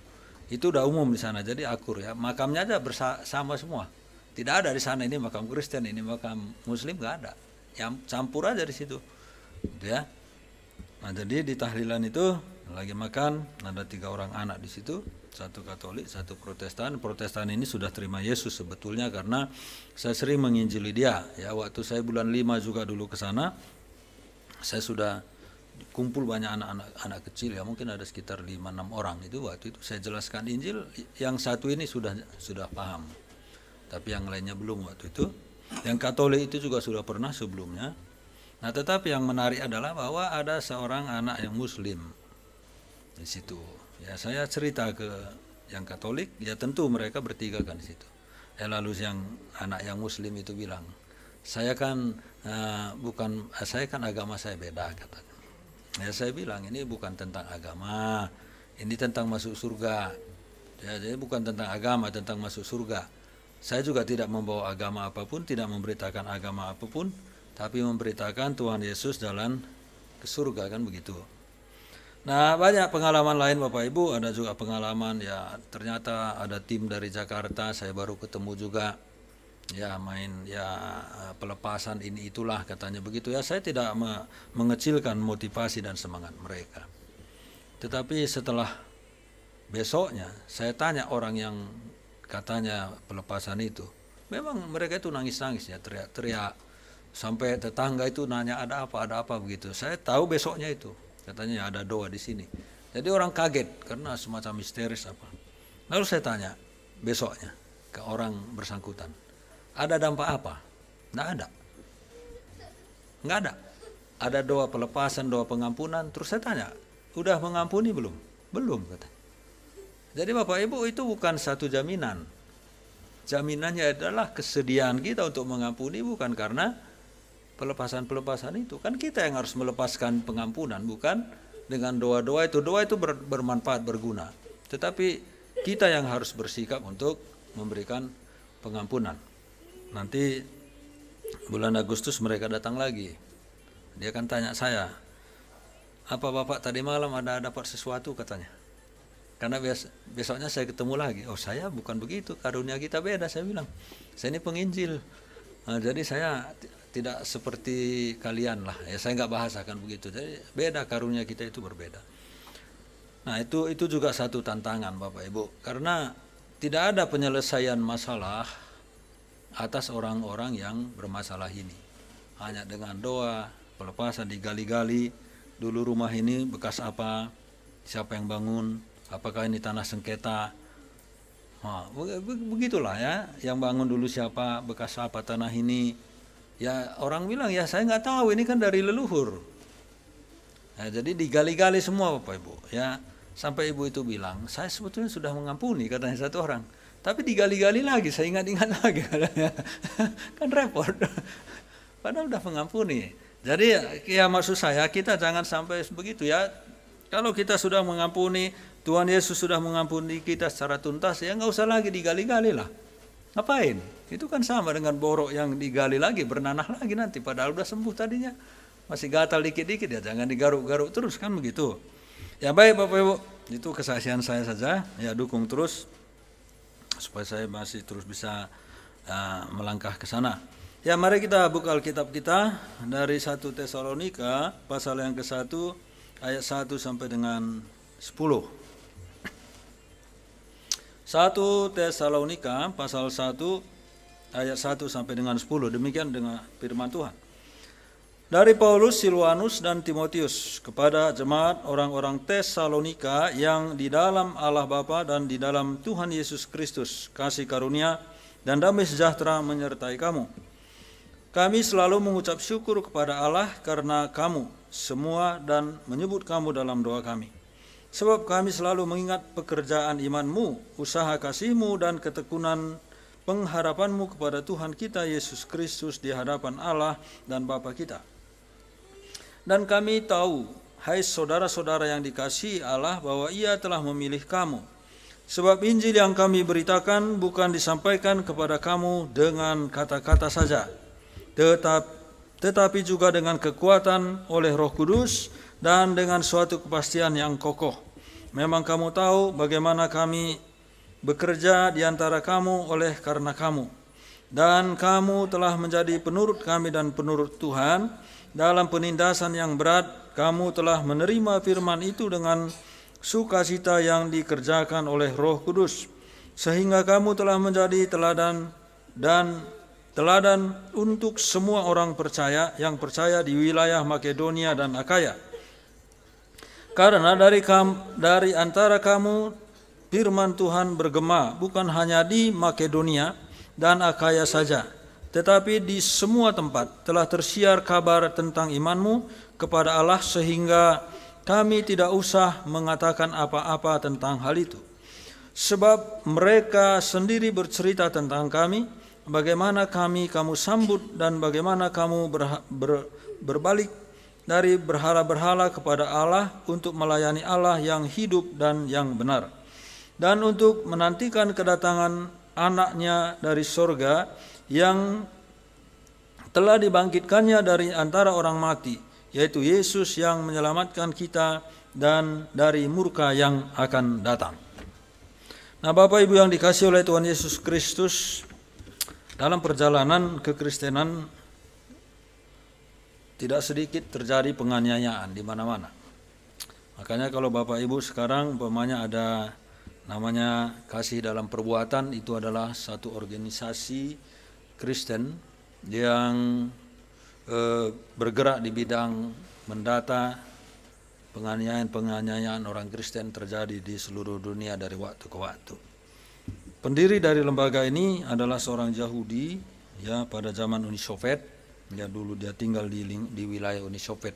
S5: Itu udah umum di sana, jadi akur ya, makamnya aja bersama semua. Tidak ada di sana ini makam Kristen, ini makam Muslim, nggak ada. Yang campur aja di situ, gitu ya. Nah jadi di tahlilan itu Lagi makan, ada 3 orang anak di situ, 1 Katolik, 1 Protestan. Protestan ini sudah terima Yesus sebetulnya karena saya sering menginjili dia. Ya, waktu saya bulan 5 juga dulu ke sana, saya sudah kumpul banyak anak-anak kecil, ya mungkin ada sekitar 5-6 orang itu. Waktu itu saya jelaskan Injil, yang satu ini sudah paham, tapi yang lainnya belum waktu itu. Yang Katolik itu juga sudah pernah sebelumnya. Nah, tetapi yang menarik adalah bahwa ada seorang anak yang Muslim di situ. Ya, saya cerita ke yang Katolik, ya tentu mereka bertiga kan di situ. Ya, lalu yang anak yang Muslim itu bilang, saya kan saya kan agama saya beda, katanya. Ya, saya bilang ini bukan tentang agama, ini tentang masuk surga. Ya, jadi bukan tentang agama, tentang masuk surga. Saya juga tidak membawa agama apapun, tidak memberitakan agama apapun, tapi memberitakan Tuhan Yesus jalan ke surga, kan begitu. Nah, banyak pengalaman lain Bapak Ibu, ada juga pengalaman ya ternyata ada tim dari Jakarta, saya baru ketemu juga, ya main ya pelepasan ini itulah katanya begitu ya. Saya tidak mengecilkan motivasi dan semangat mereka. Tetapi setelah besoknya saya tanya orang yang katanya pelepasan itu, memang mereka itu nangis-nangis ya, teriak-teriak, sampai tetangga itu nanya ada apa begitu. Saya tahu besoknya itu katanya ada doa di sini. Jadi orang kaget karena semacam misteris apa. Lalu saya tanya besoknya ke orang bersangkutan, ada dampak apa? Nggak ada. Nggak ada. Ada doa pelepasan, doa pengampunan. Terus saya tanya, udah mengampuni belum? Belum, katanya. Jadi Bapak Ibu, itu bukan satu jaminan. Jaminannya adalah kesediaan kita untuk mengampuni, bukan karena pelepasan-pelepasan itu. Kan kita yang harus melepaskan pengampunan, bukan dengan doa-doa itu. Doa itu bermanfaat, berguna. Tetapi kita yang harus bersikap untuk memberikan pengampunan. Nanti bulan Agustus mereka datang lagi. Dia akan tanya saya, apa Bapak tadi malam ada dapat sesuatu, katanya. Karena besoknya saya ketemu lagi. Oh, saya bukan begitu, karunia kita beda, saya bilang. Saya ini penginjil. Nah, jadi saya tidak seperti kalian lah. Ya, saya nggak bahasakan begitu. Jadi beda, karunia kita itu berbeda. Nah, itu juga satu tantangan Bapak Ibu. Karena tidak ada penyelesaian masalah atas orang-orang yang bermasalah ini. Hanya dengan doa, pelepasan digali-gali. Dulu rumah ini bekas apa? Siapa yang bangun? Apakah ini tanah sengketa? Nah, begitulah ya. Yang bangun dulu siapa? Bekas apa tanah ini? Ya orang bilang ya saya nggak tahu, ini kan dari leluhur. Nah, jadi digali-gali semua Bapak Ibu. Ya sampai ibu itu bilang saya sebetulnya sudah mengampuni, katanya satu orang. Tapi digali-gali lagi, saya ingat-ingat lagi, katanya. Kan repot. Padahal udah mengampuni. Jadi ya maksud saya kita jangan sampai begitu ya. Kalau kita sudah mengampuni, Tuhan Yesus sudah mengampuni kita secara tuntas, ya nggak usah lagi digali-gali lah. Ngapain? Itu kan sama dengan borok yang digali lagi, bernanah lagi nanti. Padahal udah sembuh tadinya. Masih gatal dikit-dikit ya, jangan digaruk-garuk terus, kan begitu. Ya baik Bapak Ibu, itu kesaksian saya saja. Ya dukung terus supaya saya masih terus bisa melangkah ke sana. Ya mari kita buka Alkitab kita dari 1 Tesalonika pasal yang ke-1 ayat 1 sampai dengan 10. 1 Tesalonika pasal 1 ayat 1 sampai dengan 10. Demikian dengan firman Tuhan. Dari Paulus, Silwanus dan Timotius kepada jemaat orang-orang Tesalonika yang di dalam Allah Bapa dan di dalam Tuhan Yesus Kristus, kasih karunia dan damai sejahtera menyertai kamu. Kami selalu mengucap syukur kepada Allah karena kamu semua dan menyebut kamu dalam doa kami. Sebab kami selalu mengingat pekerjaan imanmu, usaha kasihmu dan ketekunan pengharapanmu kepada Tuhan kita Yesus Kristus di hadapan Allah dan Bapa kita. Dan kami tahu, hai saudara-saudara yang dikasihi Allah, bahwa Ia telah memilih kamu. Sebab Injil yang kami beritakan bukan disampaikan kepada kamu dengan kata-kata saja, tetapi juga dengan kekuatan oleh Roh Kudus dan dengan suatu kepastian yang kokoh. Memang kamu tahu bagaimana kami bekerja di antara kamu oleh karena kamu. Dan kamu telah menjadi penurut kami dan penurut Tuhan, dalam penindasan yang berat, kamu telah menerima firman itu dengan sukacita yang dikerjakan oleh Roh Kudus, sehingga kamu telah menjadi teladan untuk semua orang percaya yang percaya di wilayah Makedonia dan Akaya. Karena dari antara kamu firman Tuhan bergema bukan hanya di Makedonia dan Akaya saja, tetapi di semua tempat telah tersiar kabar tentang imanmu kepada Allah, sehingga kami tidak usah mengatakan apa-apa tentang hal itu. Sebab mereka sendiri bercerita tentang kami, bagaimana kamu sambut dan bagaimana kamu berbalik dari berhala-berhala kepada Allah untuk melayani Allah yang hidup dan yang benar, dan untuk menantikan kedatangan anaknya dari sorga yang telah dibangkitkannya dari antara orang mati, yaitu Yesus yang menyelamatkan kita dan dari murka yang akan datang. Nah, Bapak Ibu yang dikasihi oleh Tuhan Yesus Kristus, dalam perjalanan kekristenan tidak sedikit terjadi penganiayaan di mana-mana. Makanya kalau Bapak Ibu sekarang umpamanya ada namanya Kasih Dalam Perbuatan, itu adalah satu organisasi Kristen yang bergerak di bidang mendata penganiayaan orang Kristen terjadi di seluruh dunia dari waktu ke waktu. Pendiri dari lembaga ini adalah seorang Yahudi ya pada zaman Uni Soviet. Ya, dulu dia tinggal di wilayah Uni Soviet.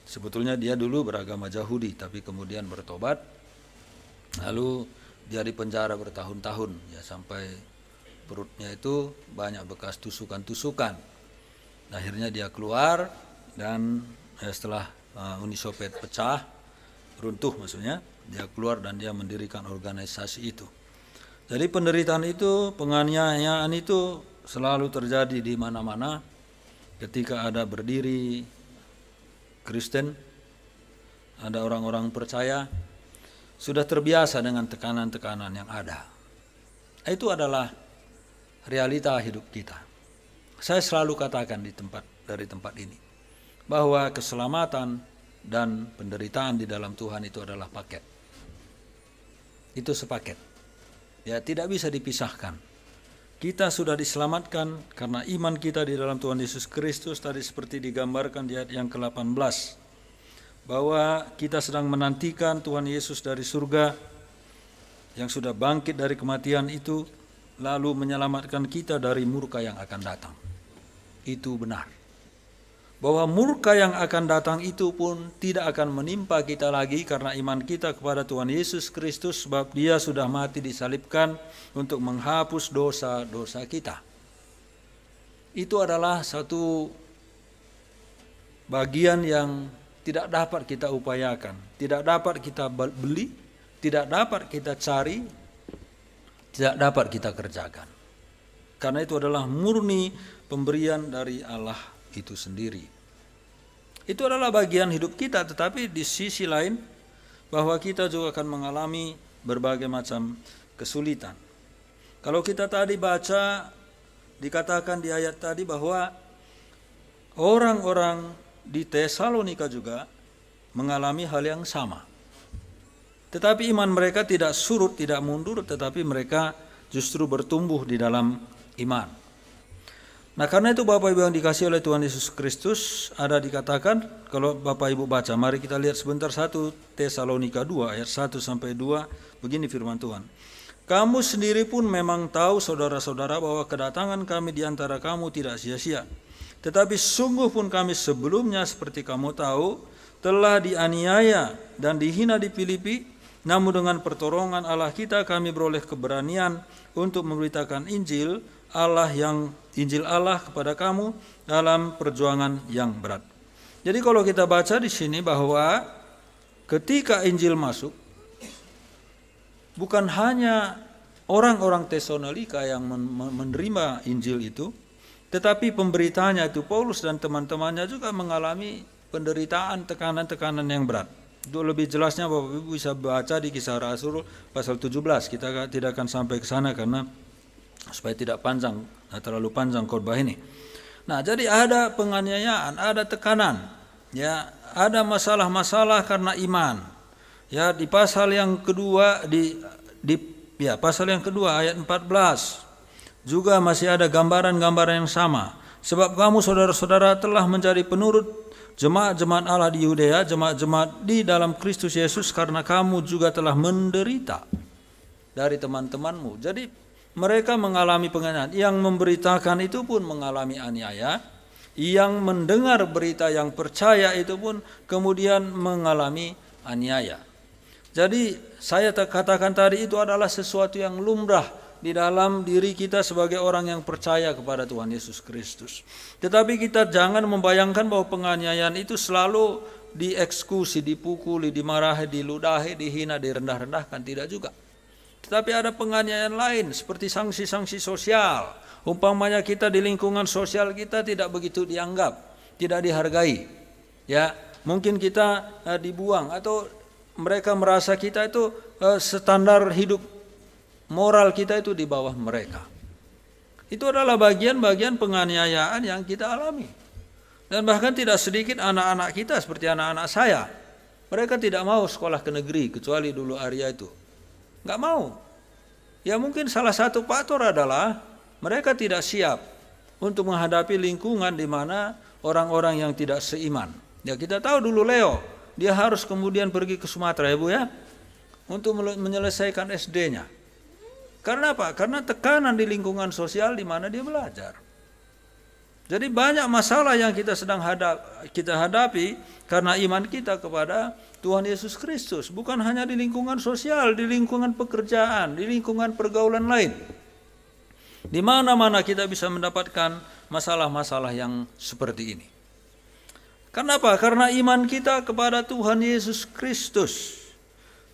S5: Sebetulnya dia dulu beragama Yahudi tapi kemudian bertobat. Lalu dia dipenjara bertahun-tahun ya, sampai perutnya itu banyak bekas tusukan-tusukan. Akhirnya dia keluar dan setelah Uni Soviet pecah, runtuh maksudnya, dia keluar dan dia mendirikan organisasi itu. Jadi penderitaan itu, penganiayaan itu selalu terjadi di mana-mana. Ketika ada berdiri Kristen, ada orang-orang percaya, sudah terbiasa dengan tekanan-tekanan yang ada. Itu adalah realita hidup kita. Saya selalu katakan dari tempat ini, bahwa keselamatan dan penderitaan di dalam Tuhan itu adalah paket. Itu sepaket. Ya, tidak bisa dipisahkan. Kita sudah diselamatkan karena iman kita di dalam Tuhan Yesus Kristus, tadi seperti digambarkan di ayat yang ke-18. Bahwa kita sedang menantikan Tuhan Yesus dari surga yang sudah bangkit dari kematian itu, lalu menyelamatkan kita dari murka yang akan datang. Itu benar. Bahwa murka yang akan datang itu pun tidak akan menimpa kita lagi karena iman kita kepada Tuhan Yesus Kristus, sebab Dia sudah mati disalibkan untuk menghapus dosa-dosa kita. Itu adalah satu bagian yang tidak dapat kita upayakan, tidak dapat kita beli, tidak dapat kita cari, tidak dapat kita kerjakan. Karena itu adalah murni pemberian dari Allah itu sendiri. Itu adalah bagian hidup kita, tetapi di sisi lain bahwa kita juga akan mengalami berbagai macam kesulitan. Kalau kita tadi baca, dikatakan di ayat tadi bahwa orang-orang di Tesalonika juga mengalami hal yang sama. Tetapi iman mereka tidak surut, tidak mundur, tetapi mereka justru bertumbuh di dalam iman. Nah, karena itu Bapak Ibu yang dikasihi oleh Tuhan Yesus Kristus, ada dikatakan, kalau Bapak Ibu baca, mari kita lihat sebentar 1 Tesalonika 2 ayat 1 sampai 2, begini firman Tuhan. Kamu sendiri pun memang tahu saudara-saudara bahwa kedatangan kami di antara kamu tidak sia-sia. Tetapi sungguh pun kami sebelumnya seperti kamu tahu telah dianiaya dan dihina di Filipi, namun dengan pertolongan Allah kita kami beroleh keberanian untuk memberitakan Injil Allah kepada kamu dalam perjuangan yang berat. Jadi kalau kita baca di sini bahwa ketika Injil masuk, bukan hanya orang-orang Tesalonika yang menerima Injil itu, tetapi pemberitanya itu Paulus dan teman-temannya juga mengalami penderitaan, tekanan-tekanan yang berat. Itu lebih jelasnya Bapak Ibu bisa baca di Kisah Rasul pasal 17. Kita tidak akan sampai ke sana karena supaya tidak terlalu panjang khotbah ini. Nah, jadi ada penganiayaan, ada tekanan, ya, ada masalah-masalah karena iman. Ya, di pasal yang kedua pasal yang kedua ayat 14 juga masih ada gambaran-gambaran yang sama. Sebab kamu saudara-saudara telah menjadi penurut jemaat-jemaat Allah di Yudea, jemaat-jemaat di dalam Kristus Yesus, karena kamu juga telah menderita dari teman-temanmu. Jadi mereka mengalami penganiayaan. Yang memberitakan itu pun mengalami aniaya. Yang mendengar berita yang percaya itu pun kemudian mengalami aniaya. Jadi saya katakan tadi itu adalah sesuatu yang lumrah di dalam diri kita sebagai orang yang percaya kepada Tuhan Yesus Kristus. Tetapi kita jangan membayangkan bahwa penganiayaan itu selalu dieksekusi, dipukuli, dimarahi, diludahi, dihina, direndah-rendahkan. Tidak juga. Tetapi ada penganiayaan lain seperti sanksi-sanksi sosial. Umpamanya kita di lingkungan sosial kita tidak begitu dianggap, tidak dihargai. Ya, mungkin kita dibuang atau mereka merasa kita itu standar hidup moral kita itu di bawah mereka. Itu adalah bagian-bagian penganiayaan yang kita alami. Dan bahkan tidak sedikit anak-anak kita seperti anak-anak saya. Mereka tidak mau sekolah ke negeri kecuali dulu Arya itu. Nggak mau. Ya mungkin salah satu faktor adalah mereka tidak siap untuk menghadapi lingkungan di mana orang-orang yang tidak seiman. Ya kita tahu dulu Leo, dia harus kemudian pergi ke Sumatera ya Bu ya, untuk menyelesaikan SD-nya. Karena apa? Karena tekanan di lingkungan sosial di mana dia belajar. Jadi banyak masalah yang kita hadapi karena iman kita kepada Tuhan Yesus Kristus. Bukan hanya di lingkungan sosial, di lingkungan pekerjaan, di lingkungan pergaulan lain. Di mana-mana kita bisa mendapatkan masalah-masalah yang seperti ini. Kenapa? Karena iman kita kepada Tuhan Yesus Kristus.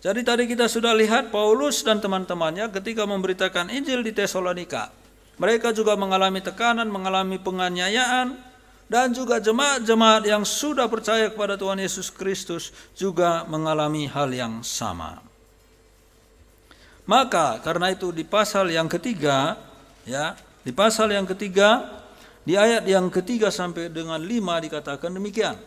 S5: Jadi tadi kita sudah lihat Paulus dan teman-temannya ketika memberitakan Injil di Tesalonika. Mereka juga mengalami tekanan, mengalami penganiayaan, dan juga jemaat-jemaat yang sudah percaya kepada Tuhan Yesus Kristus juga mengalami hal yang sama. Maka karena itu di pasal yang ketiga, ya, di pasal yang ketiga, di ayat yang ketiga sampai dengan 5 dikatakan demikian.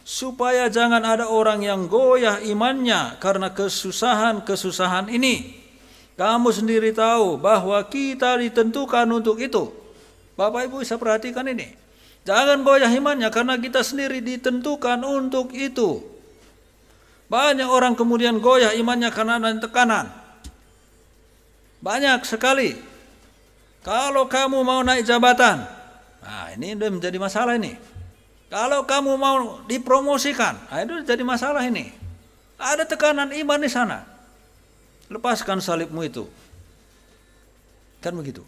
S5: Supaya jangan ada orang yang goyah imannya karena kesusahan-kesusahan ini. Kamu sendiri tahu bahwa kita ditentukan untuk itu. Bapak Ibu bisa perhatikan ini. Jangan goyah imannya karena kita sendiri ditentukan untuk itu. Banyak orang kemudian goyah imannya karena ada tekanan. Banyak sekali. Kalau kamu mau naik jabatan, nah ini udah menjadi masalah ini. Kalau kamu mau dipromosikan, nah itu jadi masalah ini. Ada tekanan iman di sana. Lepaskan salibmu itu. Kan begitu.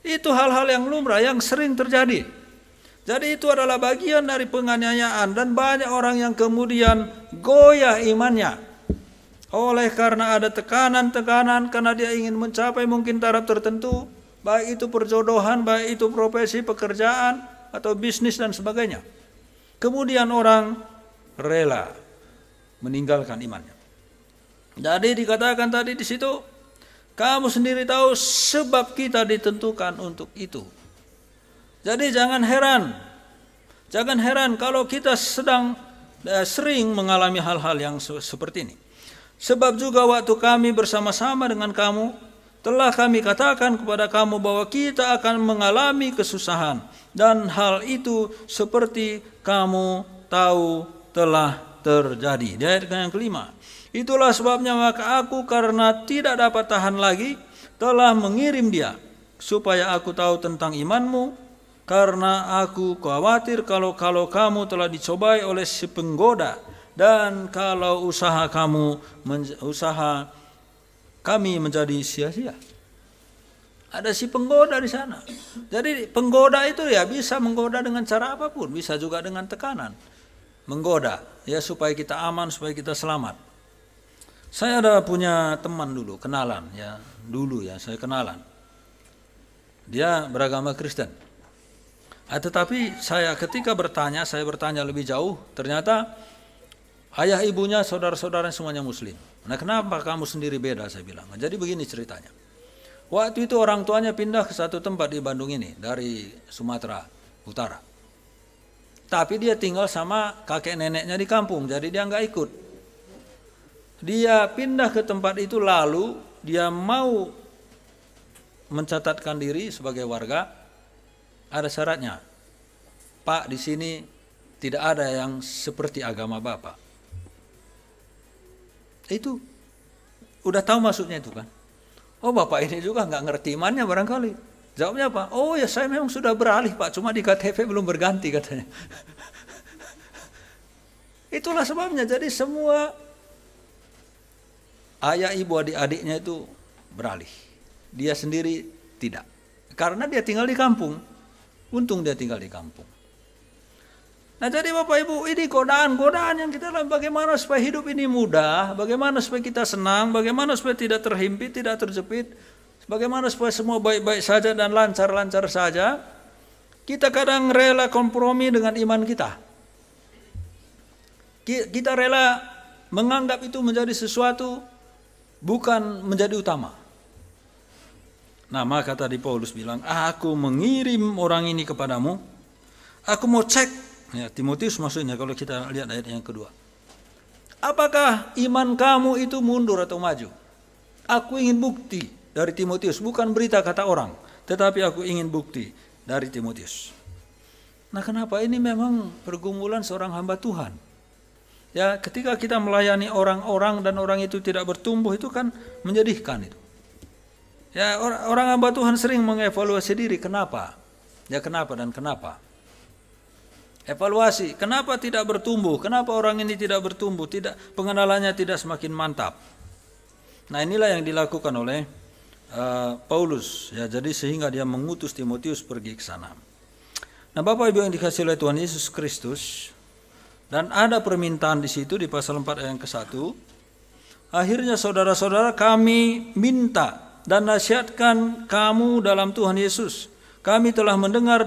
S5: Itu hal-hal yang lumrah, yang sering terjadi. Jadi itu adalah bagian dari penganiayaan. Dan banyak orang yang kemudian goyah imannya. Oleh karena ada tekanan-tekanan, karena dia ingin mencapai mungkin taraf tertentu. Baik itu perjodohan, baik itu profesi, pekerjaan, atau bisnis dan sebagainya. Kemudian orang rela meninggalkan imannya. Jadi dikatakan tadi di situ, kamu sendiri tahu sebab kita ditentukan untuk itu. Jadi jangan heran kalau kita sering mengalami hal-hal yang seperti ini. Sebab juga waktu kami bersama-sama dengan kamu, telah kami katakan kepada kamu bahwa kita akan mengalami kesusahan. Dan hal itu seperti kamu tahu telah terjadi. Di ayat yang kelima. Itulah sebabnya maka aku karena tidak dapat tahan lagi telah mengirim dia. Supaya aku tahu tentang imanmu. Karena aku khawatir kalau kamu telah dicobai oleh si penggoda. Dan kalau usaha kami menjadi sia-sia. Ada si penggoda di sana. Jadi penggoda itu ya bisa menggoda dengan cara apapun. Bisa juga dengan tekanan. Menggoda. Ya supaya kita aman, supaya kita selamat. Saya ada punya teman dulu, kenalan ya. Dulu ya saya kenalan. Dia beragama Kristen. Tetapi saya ketika saya bertanya lebih jauh. Ternyata ayah ibunya, saudara-saudaranya semuanya Muslim. Nah kenapa kamu sendiri beda saya bilang. Jadi begini ceritanya. Waktu itu orang tuanya pindah ke satu tempat di Bandung ini dari Sumatera. utara. Tapi dia tinggal sama kakek neneknya di kampung, jadi dia nggak ikut. Dia pindah ke tempat itu lalu dia mau mencatatkan diri sebagai warga, ada syaratnya. Pak, di sini tidak ada yang seperti agama Bapak. Itu udah tahu maksudnya itu kan. Oh, Bapak ini juga nggak ngerti imannya barangkali. Jawabnya apa? Oh ya, saya memang sudah beralih Pak, cuma di KTP belum berganti katanya. Itulah sebabnya, jadi semua ayah, ibu, adik-adiknya itu beralih. Dia sendiri tidak. Karena dia tinggal di kampung. Untung dia tinggal di kampung. Nah jadi Bapak Ibu, ini godaan-godaan yang kita lakukan. Bagaimana supaya hidup ini mudah, bagaimana supaya kita senang, bagaimana supaya tidak terhimpit, tidak terjepit, bagaimana supaya semua baik-baik saja dan lancar-lancar saja. Kita kadang rela kompromi dengan iman kita. Kita rela menganggap itu menjadi sesuatu, bukan menjadi utama. Nah maka tadi Paulus bilang, aku mengirim orang ini kepadamu, aku mau cek. Ya, Timotius maksudnya kalau kita lihat ayat yang kedua. Apakah iman kamu itu mundur atau maju? Aku ingin bukti dari Timotius, bukan berita kata orang, tetapi aku ingin bukti dari Timotius. Nah kenapa ini memang pergumulan seorang hamba Tuhan? Ya ketika kita melayani orang-orang dan orang itu tidak bertumbuh, itu kan menyedihkan itu. Ya orang hamba Tuhan sering mengevaluasi diri, kenapa? Ya kenapa dan kenapa? Evaluasi, kenapa tidak bertumbuh? Kenapa orang ini tidak bertumbuh? Tidak, pengenalannya tidak semakin mantap. Nah inilah yang dilakukan oleh Paulus. Ya, jadi sehingga dia mengutus Timotius pergi ke sana. Nah Bapak Ibu yang dikasihi oleh Tuhan Yesus Kristus, dan ada permintaan di situ di pasal 4 ayat yang ke-1. Akhirnya saudara-saudara, kami minta dan nasihatkan kamu dalam Tuhan Yesus. Kami telah mendengar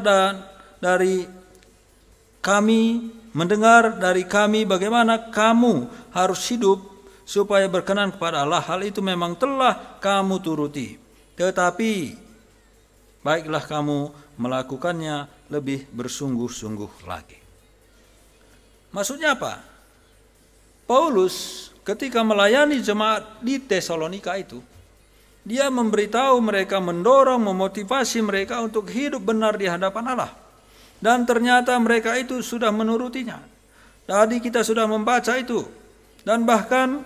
S5: dari kami bagaimana kamu harus hidup supaya berkenan kepada Allah. Hal itu memang telah kamu turuti. Tetapi baiklah kamu melakukannya lebih bersungguh-sungguh lagi. Maksudnya apa? Paulus ketika melayani jemaat di Tesalonika itu, dia memberitahu mereka, mendorong, memotivasi mereka untuk hidup benar di hadapan Allah. Dan ternyata mereka itu sudah menurutinya. Tadi kita sudah membaca itu. Dan bahkan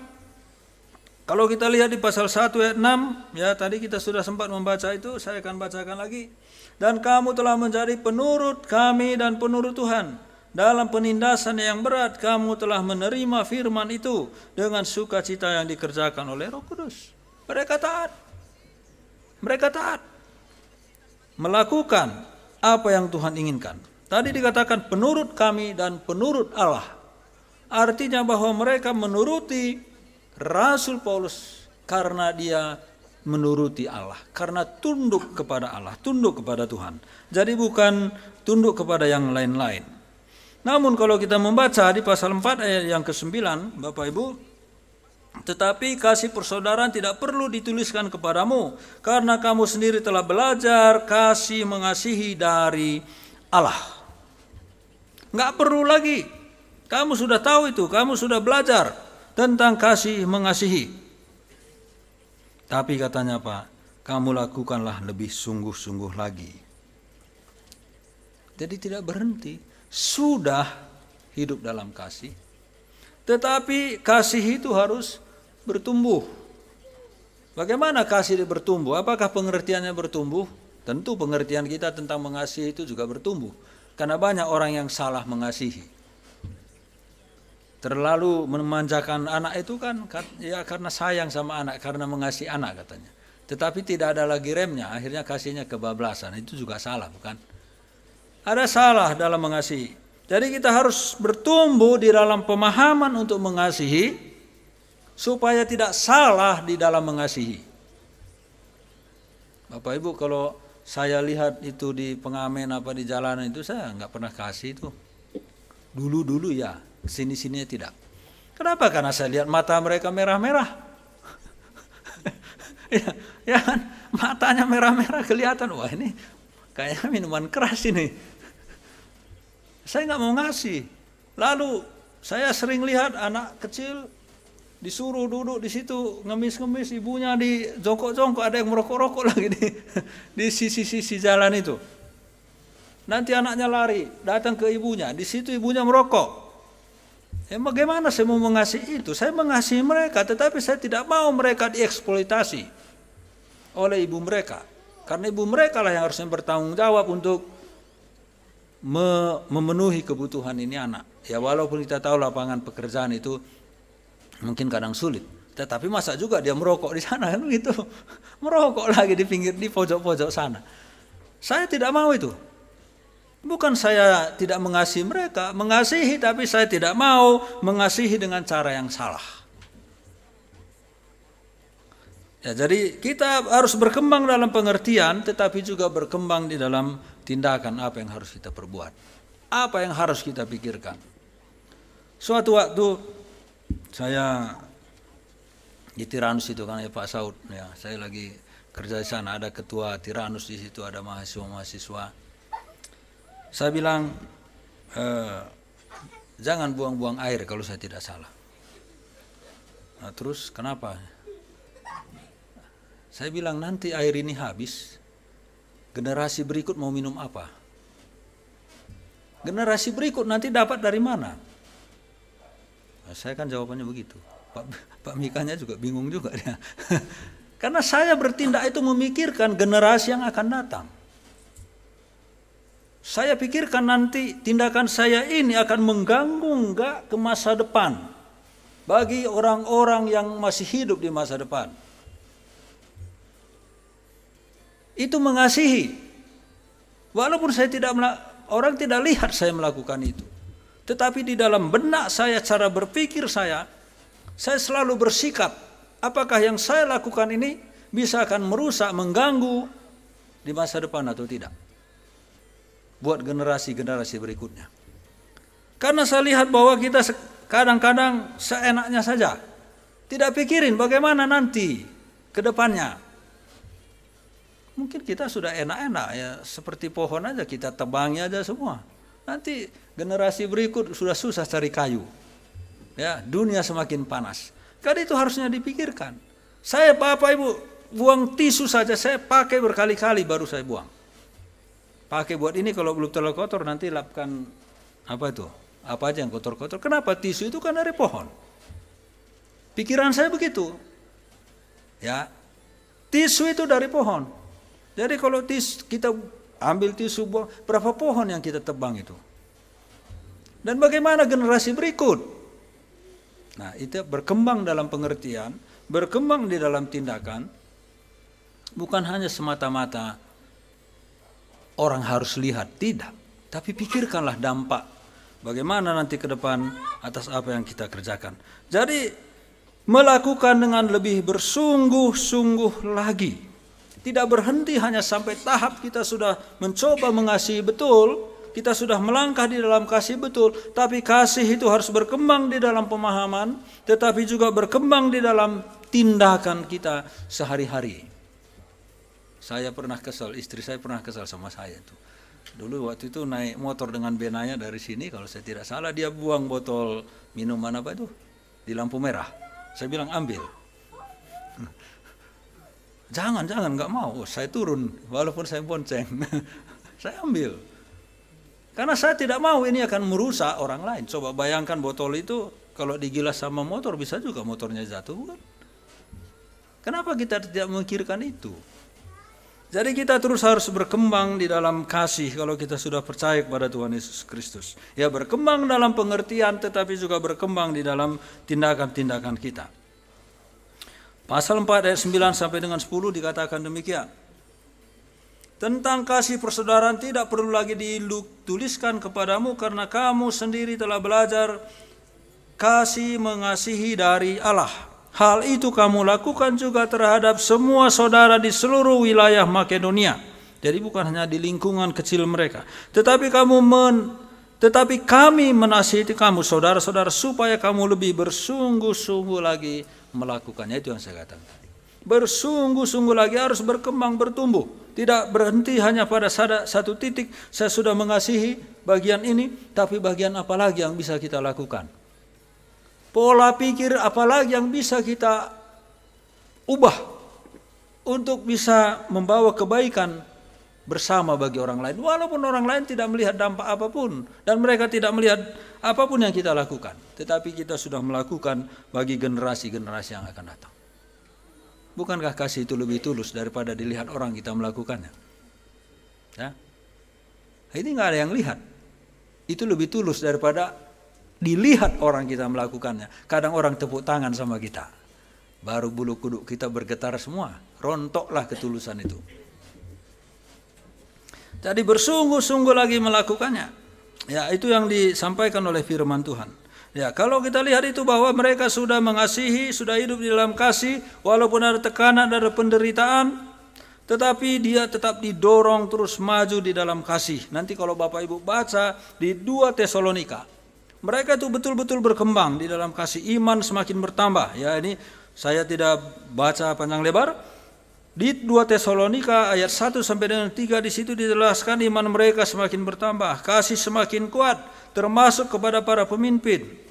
S5: kalau kita lihat di pasal 1 ayat 6, ya tadi kita sudah sempat membaca itu, saya akan bacakan lagi. Dan kamu telah menjadi penurut kami dan penurut Tuhan. Dalam penindasan yang berat kamu telah menerima firman itu dengan sukacita yang dikerjakan oleh Roh Kudus. Mereka taat. Mereka taat. Melakukan apa yang Tuhan inginkan. Tadi dikatakan penurut kami dan penurut Allah. Artinya bahwa mereka menuruti Rasul Paulus karena dia menuruti Allah. Karena tunduk kepada Allah, tunduk kepada Tuhan. Jadi bukan tunduk kepada yang lain-lain. Namun kalau kita membaca di pasal 4 ayat yang ke-9, Bapak Ibu, tetapi kasih persaudaraan tidak perlu dituliskan kepadamu, karena kamu sendiri telah belajar kasih mengasihi dari Allah. Nggak perlu lagi. Kamu sudah tahu itu, kamu sudah belajar tentang kasih mengasihi. Tapi katanya apa? Kamu lakukanlah lebih sungguh-sungguh lagi. Jadi tidak berhenti. Sudah hidup dalam kasih. Tetapi kasih itu harus bertumbuh. Bagaimana kasih bertumbuh? Apakah pengertiannya bertumbuh? Tentu pengertian kita tentang mengasihi itu juga bertumbuh. Karena banyak orang yang salah mengasihi. Terlalu memanjakan anak itu kan ya karena sayang sama anak, karena mengasihi anak katanya. Tetapi tidak ada lagi remnya, akhirnya kasihnya kebablasan. Itu juga salah, bukan? Ada salah dalam mengasihi. Jadi kita harus bertumbuh di dalam pemahaman untuk mengasihi, supaya tidak salah di dalam mengasihi. Bapak Ibu, kalau saya lihat itu di pengamen apa di jalanan itu, saya nggak pernah kasih itu. Dulu-dulu ya, sini-sininya tidak. Kenapa? Karena saya lihat mata mereka merah-merah. ya kan, matanya merah-merah kelihatan. Wah ini kayaknya minuman keras ini. saya nggak mau ngasih. Lalu saya sering lihat anak kecil disuruh duduk di situ ngemis-ngemis, ibunya di jongkok-jongkok, ada yang merokok-rokok lagi di sisi-sisi jalan itu. Nanti anaknya lari datang ke ibunya, di situ ibunya merokok. Bagaimana saya mau mengasihi itu? Saya mengasihi mereka, tetapi saya tidak mau mereka dieksploitasi oleh ibu mereka. Karena ibu mereka lah yang harusnya bertanggung jawab untuk memenuhi kebutuhan ini anak. Ya walaupun kita tahu lapangan pekerjaan itu mungkin kadang sulit, tetapi masa juga dia merokok di sana kan gitu. Merokok lagi di pinggir, di pojok-pojok sana. Saya tidak mau itu. Bukan saya tidak mengasihi mereka, mengasihi, tapi saya tidak mau mengasihi dengan cara yang salah. Ya, jadi kita harus berkembang dalam pengertian, tetapi juga berkembang di dalam tindakan apa yang harus kita perbuat, apa yang harus kita pikirkan. Suatu waktu saya di Tiranus itu kan ya Pak Saud, ya saya lagi kerja di sana, ada ketua Tiranus di situ, ada mahasiswa-mahasiswa. Saya bilang, jangan buang-buang air kalau saya tidak salah. Nah, terus kenapa? Saya bilang nanti air ini habis, generasi berikut mau minum apa? Generasi berikut nanti dapat dari mana? Nah, saya kan jawabannya begitu. Pak Mikanya juga bingung juga dia. Karena saya bertindak itu memikirkan generasi yang akan datang. Saya pikirkan nanti tindakan saya ini akan mengganggu enggak ke masa depan bagi orang-orang yang masih hidup di masa depan. Itu mengasihi. Walaupun saya orang tidak lihat saya melakukan itu. Tetapi di dalam benak saya, cara berpikir saya selalu bersikap, apakah yang saya lakukan ini bisa akan merusak, mengganggu di masa depan atau tidak. Buat generasi-generasi berikutnya. Karena saya lihat bahwa kita kadang-kadang seenaknya saja. Tidak pikirin bagaimana nanti ke depannya. Mungkin kita sudah enak-enak ya, seperti pohon aja kita tebangi aja semua. Nanti generasi berikut sudah susah cari kayu. Ya, dunia semakin panas. Karena itu harusnya dipikirkan. Saya Bapak Ibu buang tisu saja saya pakai berkali-kali baru saya buang. Pakai buat ini, kalau belum terlalu kotor nanti lapkan apa itu? Apa aja yang kotor-kotor. Kenapa? Tisu itu kan dari pohon. Pikiran saya begitu. Ya. Tisu itu dari pohon. Jadi kalau kita ambil tisu, berapa pohon yang kita tebang itu? Dan bagaimana generasi berikut? Nah, itu berkembang dalam pengertian, berkembang di dalam tindakan, bukan hanya semata-mata orang harus lihat, tidak. Tapi pikirkanlah dampak bagaimana nanti ke depan atas apa yang kita kerjakan. Jadi melakukan dengan lebih bersungguh-sungguh lagi. Tidak berhenti hanya sampai tahap kita sudah mencoba mengasihi betul, kita sudah melangkah di dalam kasih betul, tapi kasih itu harus berkembang di dalam pemahaman, tetapi juga berkembang di dalam tindakan kita sehari-hari. Saya pernah kesal, istri saya pernah kesal sama saya itu. Dulu waktu itu naik motor dengan benanya dari sini, kalau saya tidak salah dia buang botol minuman apa itu di lampu merah. Saya bilang ambil. Jangan, nggak mau. Saya turun, walaupun saya bonceng. Saya ambil. Karena saya tidak mau ini akan merusak orang lain. Coba bayangkan botol itu kalau digilas sama motor bisa juga motornya jatuh, kan? Kenapa kita tidak memikirkan itu? Jadi kita terus harus berkembang di dalam kasih kalau kita sudah percaya kepada Tuhan Yesus Kristus. Ya, berkembang dalam pengertian tetapi juga berkembang di dalam tindakan-tindakan kita. Pasal 4 ayat 9 sampai dengan 10 dikatakan demikian. Tentang kasih persaudaraan tidak perlu lagi dituliskan kepadamu karena kamu sendiri telah belajar kasih mengasihi dari Allah. Hal itu kamu lakukan juga terhadap semua saudara di seluruh wilayah Makedonia. Jadi bukan hanya di lingkungan kecil mereka. Tetapi kami menasihati kamu saudara-saudara supaya kamu lebih bersungguh-sungguh lagi melakukannya. Itu yang saya katakan tadi. Bersungguh-sungguh lagi, harus berkembang, bertumbuh. Tidak berhenti hanya pada satu titik, saya sudah mengasihi bagian ini, tapi bagian apa lagi yang bisa kita lakukan? Pola pikir apa lagi yang bisa kita ubah untuk bisa membawa kebaikan bersama bagi orang lain, walaupun orang lain tidak melihat dampak apapun dan mereka tidak melihat apapun yang kita lakukan, tetapi kita sudah melakukan bagi generasi-generasi yang akan datang. Bukankah kasih itu lebih tulus daripada dilihat orang kita melakukannya? Ya? Ini nggak ada yang lihat. Itu lebih tulus daripada dilihat orang kita melakukannya. Kadang orang tepuk tangan sama kita, baru bulu kuduk kita bergetar semua. Rontoklah ketulusan itu. Jadi bersungguh-sungguh lagi melakukannya. Ya, itu yang disampaikan oleh firman Tuhan. Ya, kalau kita lihat itu bahwa mereka sudah mengasihi, sudah hidup di dalam kasih, walaupun ada tekanan, ada penderitaan, tetapi dia tetap didorong terus maju di dalam kasih. Nanti kalau Bapak Ibu baca di 2 Tesalonika, mereka itu betul-betul berkembang di dalam kasih, iman semakin bertambah. Ya, ini saya tidak baca panjang lebar. Di 2 Tesalonika ayat 1 sampai dengan 3 di situ dijelaskan iman mereka semakin bertambah, kasih semakin kuat, termasuk kepada para pemimpin.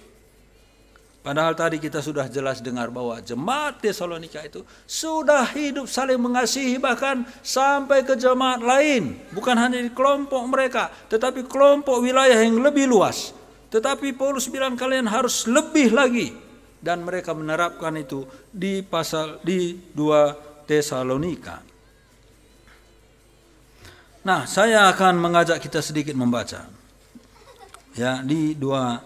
S5: Padahal tadi kita sudah jelas dengar bahwa jemaat Tesalonika itu sudah hidup saling mengasihi, bahkan sampai ke jemaat lain, bukan hanya di kelompok mereka, tetapi kelompok wilayah yang lebih luas. Tetapi Paulus bilang kalian harus lebih lagi, dan mereka menerapkan itu di 2 Tesalonika. Nah, saya akan mengajak kita sedikit membaca. Ya, di 2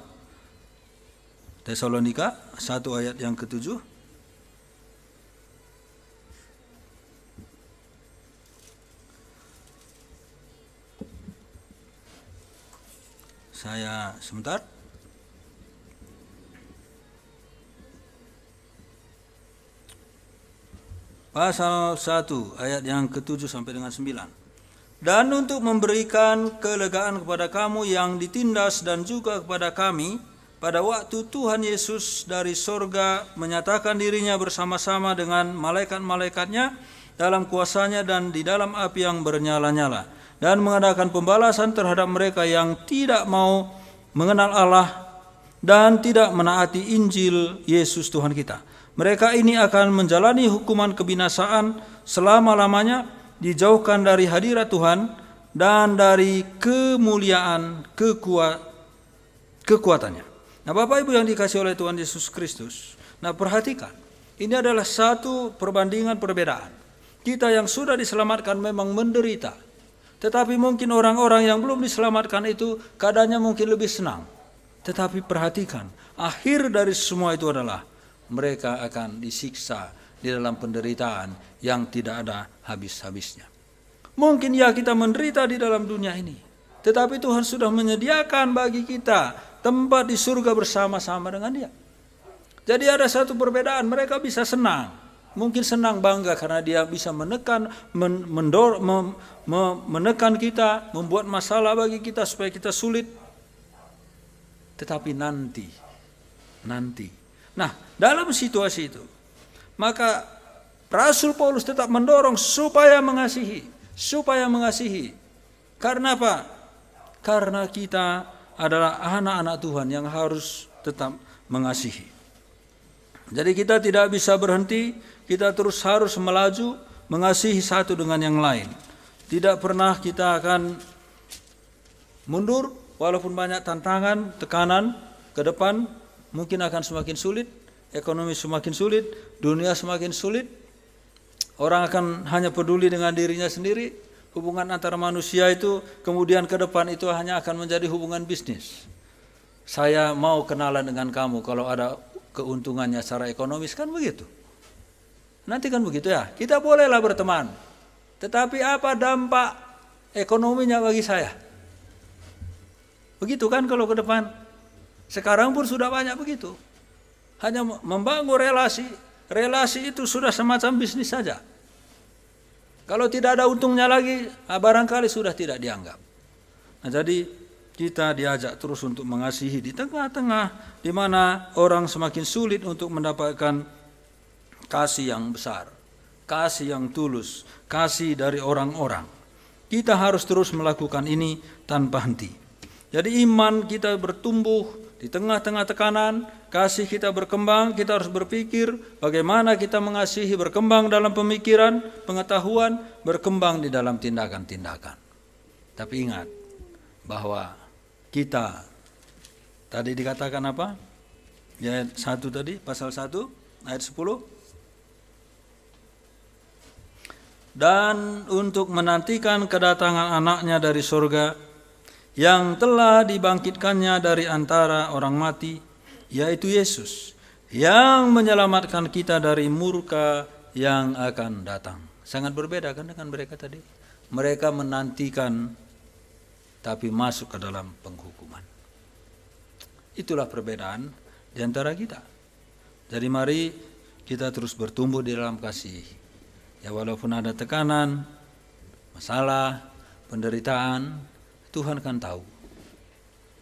S5: Tesalonika 1 ayat yang ke-7. Saya sebentar. Pasal 1 ayat yang ke-7 sampai dengan 9. Dan untuk memberikan kelegaan kepada kamu yang ditindas dan juga kepada kami, pada waktu Tuhan Yesus dari sorga menyatakan dirinya bersama-sama dengan malaikat-malaikatnya dalam kuasanya dan di dalam api yang bernyala-nyala, dan mengadakan pembalasan terhadap mereka yang tidak mau mengenal Allah dan tidak menaati Injil Yesus Tuhan kita. Mereka ini akan menjalani hukuman kebinasaan selama-lamanya, dijauhkan dari hadirat Tuhan dan dari kemuliaan kekuatannya. Nah, Bapak Ibu yang dikasihi oleh Tuhan Yesus Kristus, nah perhatikan, ini adalah satu perbandingan perbedaan. Kita yang sudah diselamatkan memang menderita, tetapi mungkin orang-orang yang belum diselamatkan itu keadaannya mungkin lebih senang. Tetapi perhatikan, akhir dari semua itu adalah mereka akan disiksa di dalam penderitaan yang tidak ada habis-habisnya. Mungkin ya kita menderita di dalam dunia ini, tetapi Tuhan sudah menyediakan bagi kita tempat di surga bersama-sama dengan Dia. Jadi ada satu perbedaan, mereka bisa senang, mungkin senang bangga karena Dia bisa menekan kita, membuat masalah bagi kita supaya kita sulit. Tetapi nanti. Nah, dalam situasi itu, maka Rasul Paulus tetap mendorong supaya mengasihi. Karena apa? Karena kita adalah anak-anak Tuhan yang harus tetap mengasihi. Jadi kita tidak bisa berhenti, kita terus harus melaju mengasihi satu dengan yang lain. Tidak pernah kita akan mundur walaupun banyak tantangan, tekanan ke depan. Mungkin akan semakin sulit, ekonomi semakin sulit, dunia semakin sulit. Orang akan hanya peduli dengan dirinya sendiri. Hubungan antara manusia itu kemudian ke depan itu hanya akan menjadi hubungan bisnis. Saya mau kenalan dengan kamu kalau ada keuntungannya secara ekonomis, kan begitu. Nanti kan begitu ya, kita bolehlah berteman. Tetapi apa dampak ekonominya bagi saya? Begitu kan kalau ke depan. Sekarang pun sudah banyak begitu. Hanya membangun relasi. Relasi itu sudah semacam bisnis saja. Kalau tidak ada untungnya lagi, barangkali sudah tidak dianggap. Nah, jadi kita diajak terus untuk mengasihi di tengah-tengah di mana orang semakin sulit untuk mendapatkan kasih yang besar. kasih yang tulus, kasih dari orang-orang. Kita harus terus melakukan ini tanpa henti. Jadi iman kita bertumbuh di tengah-tengah tekanan, kasih kita berkembang, kita harus berpikir bagaimana kita mengasihi, berkembang dalam pemikiran, pengetahuan, berkembang di dalam tindakan-tindakan. Tapi ingat bahwa kita, tadi dikatakan apa? Ayat 1 tadi, pasal 1, ayat 10. Dan untuk menantikan kedatangan anaknya dari surga, yang telah dibangkitkannya dari antara orang mati, yaitu Yesus, yang menyelamatkan kita dari murka yang akan datang. Sangat berbeda kan dengan mereka tadi. Mereka menantikan tapi masuk ke dalam penghukuman. Itulah perbedaan di antara kita. Jadi mari kita terus bertumbuh di dalam kasih. Ya walaupun ada tekanan, masalah, penderitaan, Tuhan kan tahu.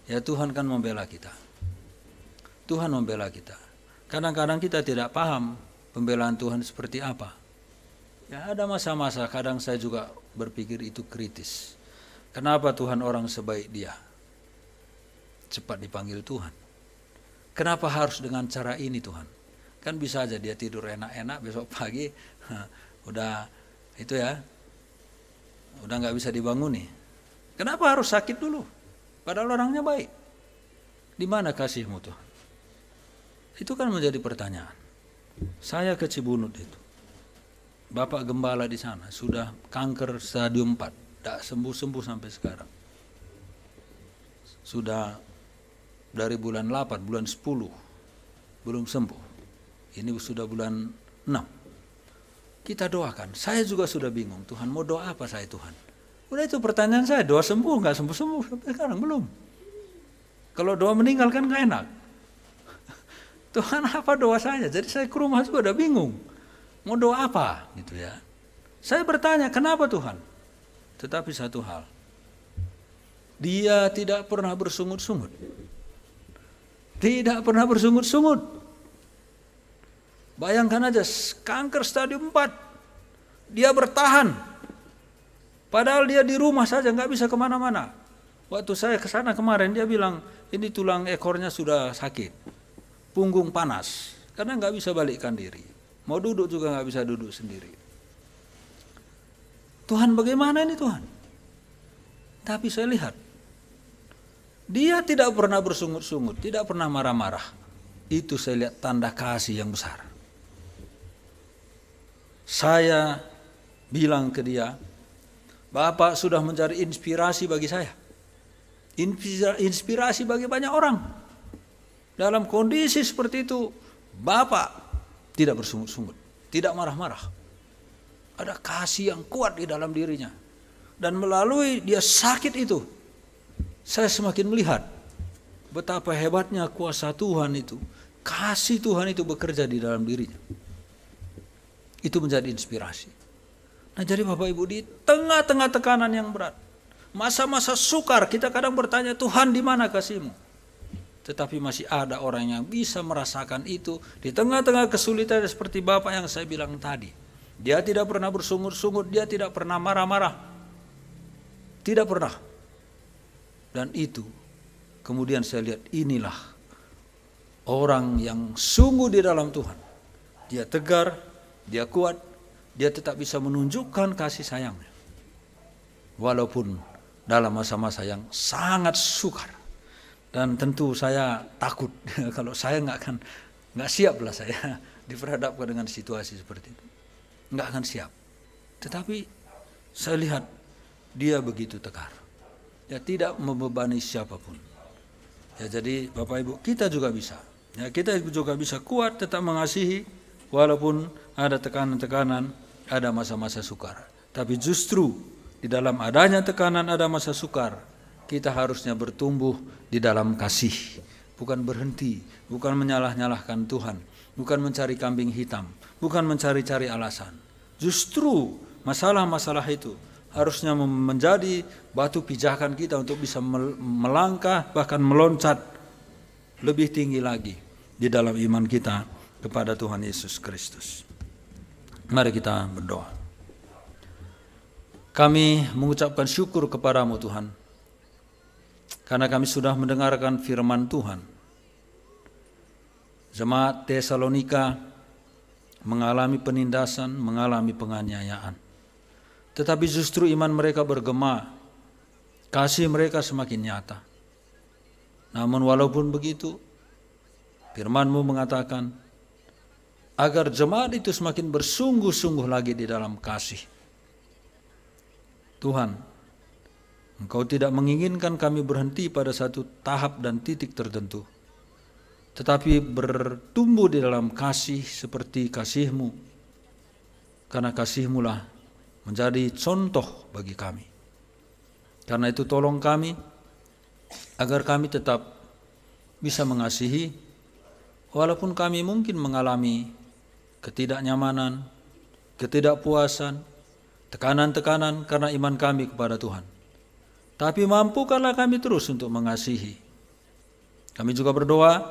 S5: Ya Tuhan kan membela kita. Tuhan membela kita. Kadang-kadang kita tidak paham pembelaan Tuhan seperti apa. Ya ada masa-masa kadang saya juga berpikir itu kritis. Kenapa Tuhan orang sebaik dia cepat dipanggil Tuhan? Kenapa harus dengan cara ini Tuhan? Kan bisa aja dia tidur enak-enak, besok pagi udah itu ya, udah nggak bisa dibanguni. Kenapa harus sakit dulu? Padahal orangnya baik. Di mana kasih-Mu Tuhan? Itu kan menjadi pertanyaan. Saya ke Cibunut itu. Bapak gembala di sana sudah kanker stadium 4, tidak sembuh-sembuh sampai sekarang. Sudah dari bulan 8, bulan 10 belum sembuh. Ini sudah bulan 6. Kita doakan. Saya juga sudah bingung. Tuhan mau doa apa saya Tuhan? Udah itu pertanyaan saya, doa sembuh nggak sembuh-sembuh sampai sekarang belum. Kalau doa meninggal kan nggak enak. Tuhan apa doa saya? Jadi saya ke rumah juga udah bingung. Mau doa apa gitu ya. Saya bertanya, kenapa Tuhan? Tetapi satu hal. Dia tidak pernah bersungut-sungut. Tidak pernah bersungut-sungut. Bayangkan aja, kanker stadium 4. Dia bertahan. Padahal dia di rumah saja, nggak bisa kemana-mana. Waktu saya ke sana kemarin, dia bilang, ini tulang ekornya sudah sakit. Punggung panas, karena nggak bisa balikkan diri. Mau duduk juga nggak bisa duduk sendiri. Tuhan bagaimana ini Tuhan? Tapi saya lihat, dia tidak pernah bersungut-sungut, tidak pernah marah-marah. Itu saya lihat tanda kasih yang besar. Saya bilang ke dia, Bapak sudah mencari inspirasi bagi saya. Inspirasi bagi banyak orang. Dalam kondisi seperti itu, Bapak tidak bersungut-sungut, tidak marah-marah. Ada kasih yang kuat di dalam dirinya. Dan melalui dia sakit itu, saya semakin melihat betapa hebatnya kuasa Tuhan itu, kasih Tuhan itu bekerja di dalam dirinya. Itu menjadi inspirasi. Nah jadi Bapak Ibu, di tengah-tengah tekanan yang berat, masa-masa sukar, kita kadang bertanya, Tuhan di mana kasih-Mu? Tetapi masih ada orang yang bisa merasakan itu di tengah-tengah kesulitan seperti Bapak yang saya bilang tadi. Dia tidak pernah bersungut-sungut, dia tidak pernah marah-marah. Tidak pernah. Dan itu kemudian saya lihat, inilah orang yang sungguh di dalam Tuhan. Dia tegar, dia kuat, dia tetap bisa menunjukkan kasih sayangnya. Walaupun dalam masa-masa yang sangat sukar. Dan tentu saya takut kalau saya nggak siap lah saya diperhadapkan dengan situasi seperti itu. Nggak akan siap. Tetapi saya lihat dia begitu tegar. Ya tidak membebani siapapun. Ya jadi Bapak Ibu, kita juga bisa. Ya kita juga bisa kuat tetap mengasihi walaupun ada tekanan-tekanan, ada masa-masa sukar. Tapi justru di dalam adanya tekanan, ada masa sukar, kita harusnya bertumbuh di dalam kasih. Bukan berhenti, bukan menyalah-nyalahkan Tuhan, bukan mencari kambing hitam, bukan mencari-cari alasan. Justru masalah-masalah itu harusnya menjadi batu pijakan kita untuk bisa melangkah, bahkan meloncat lebih tinggi lagi di dalam iman kita kepada Tuhan Yesus Kristus. Mari kita berdoa. Kami mengucapkan syukur kepadamu Tuhan, karena kami sudah mendengarkan firman Tuhan. Jemaat Tesalonika mengalami penindasan, mengalami penganiayaan. Tetapi justru iman mereka bergema, kasih mereka semakin nyata. Namun walaupun begitu, firman-Mu mengatakan, agar jemaat itu semakin bersungguh-sungguh lagi di dalam kasih. Tuhan, Engkau tidak menginginkan kami berhenti pada satu tahap dan titik tertentu, tetapi bertumbuh di dalam kasih seperti kasih-Mu, karena kasih-Mu lah menjadi contoh bagi kami. Karena itu tolong kami, agar kami tetap bisa mengasihi, walaupun kami mungkin mengalami ketidaknyamanan, ketidakpuasan, tekanan-tekanan karena iman kami kepada Tuhan. Tapi mampukanlah kami terus untuk mengasihi. Kami juga berdoa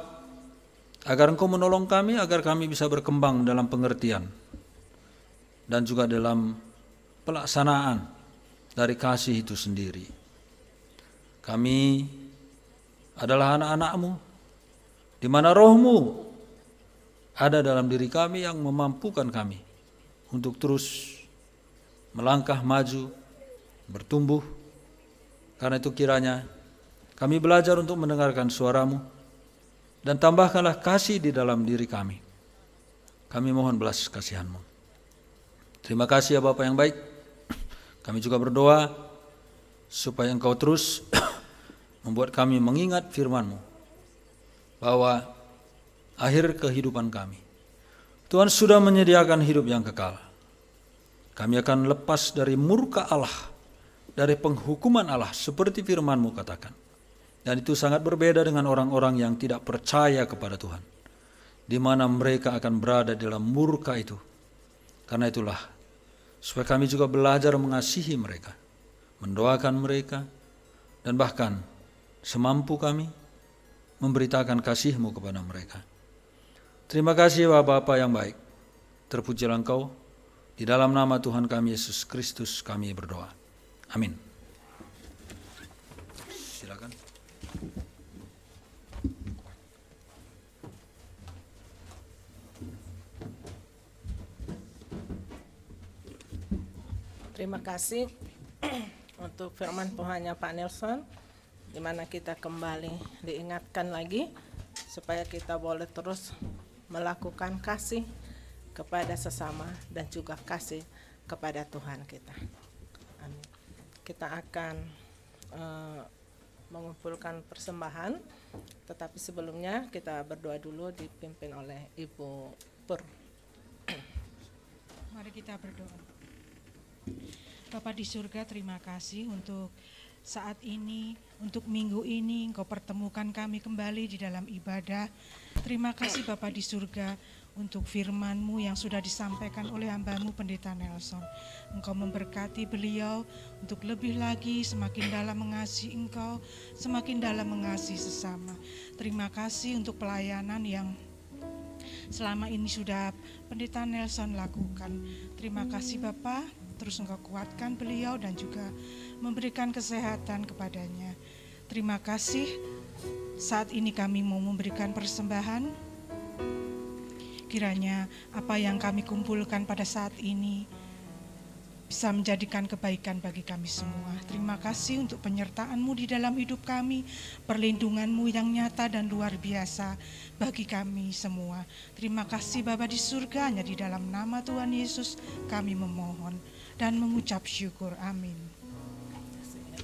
S5: agar Engkau menolong kami, agar kami bisa berkembang dalam pengertian dan juga dalam pelaksanaan dari kasih itu sendiri. Kami adalah anak-anak-Mu, di mana Roh-Mu ada dalam diri kami yang memampukan kami untuk terus melangkah maju, bertumbuh. Karena itu kiranya kami belajar untuk mendengarkan suara-Mu dan tambahkanlah kasih di dalam diri kami. Kami mohon belas kasihan-Mu. Terima kasih ya Bapa yang baik. Kami juga berdoa supaya Engkau terus membuat kami mengingat firman-Mu, bahwa akhir kehidupan kami, Tuhan sudah menyediakan hidup yang kekal. Kami akan lepas dari murka Allah, dari penghukuman Allah, seperti firman-Mu katakan. Dan itu sangat berbeda dengan orang-orang yang tidak percaya kepada Tuhan, di mana mereka akan berada dalam murka itu. Karena itulah, supaya kami juga belajar mengasihi mereka, mendoakan mereka, dan bahkan semampu kami memberitakan kasih-Mu kepada mereka. Terima kasih Bapak yang baik. Terpujilah Engkau. Di dalam nama Tuhan kami Yesus Kristus kami berdoa. Amin. Silakan.
S1: Terima kasih untuk firman Tuhannya Pak Nelson, di mana kita kembali diingatkan lagi supaya kita boleh terus melakukan kasih kepada sesama dan juga kasih kepada Tuhan kita. Amin. Kita akan mengumpulkan persembahan, tetapi sebelumnya kita berdoa dulu dipimpin oleh Ibu Pur.
S6: Mari kita berdoa. Bapa di surga, terima kasih untuk saat ini, untuk minggu ini Engkau pertemukan kami kembali di dalam ibadah. Terima kasih Bapa di surga untuk firman-Mu yang sudah disampaikan oleh hamba-Mu Pendeta Nelson. Engkau memberkati beliau untuk lebih lagi semakin dalam mengasihi Engkau, semakin dalam mengasihi sesama. Terima kasih untuk pelayanan yang selama ini sudah Pendeta Nelson lakukan. Terima kasih Bapa, terus Engkau kuatkan beliau dan juga memberikan kesehatan kepadanya. Terima kasih. Saat ini kami mau memberikan persembahan. Kiranya apa yang kami kumpulkan pada saat ini bisa menjadikan kebaikan bagi kami semua. Terima kasih untuk penyertaan-Mu di dalam hidup kami, perlindungan-Mu yang nyata dan luar biasa bagi kami semua. Terima kasih Bapa di surga, hanya di dalam nama Tuhan Yesus kami memohon dan mengucap syukur. Amin.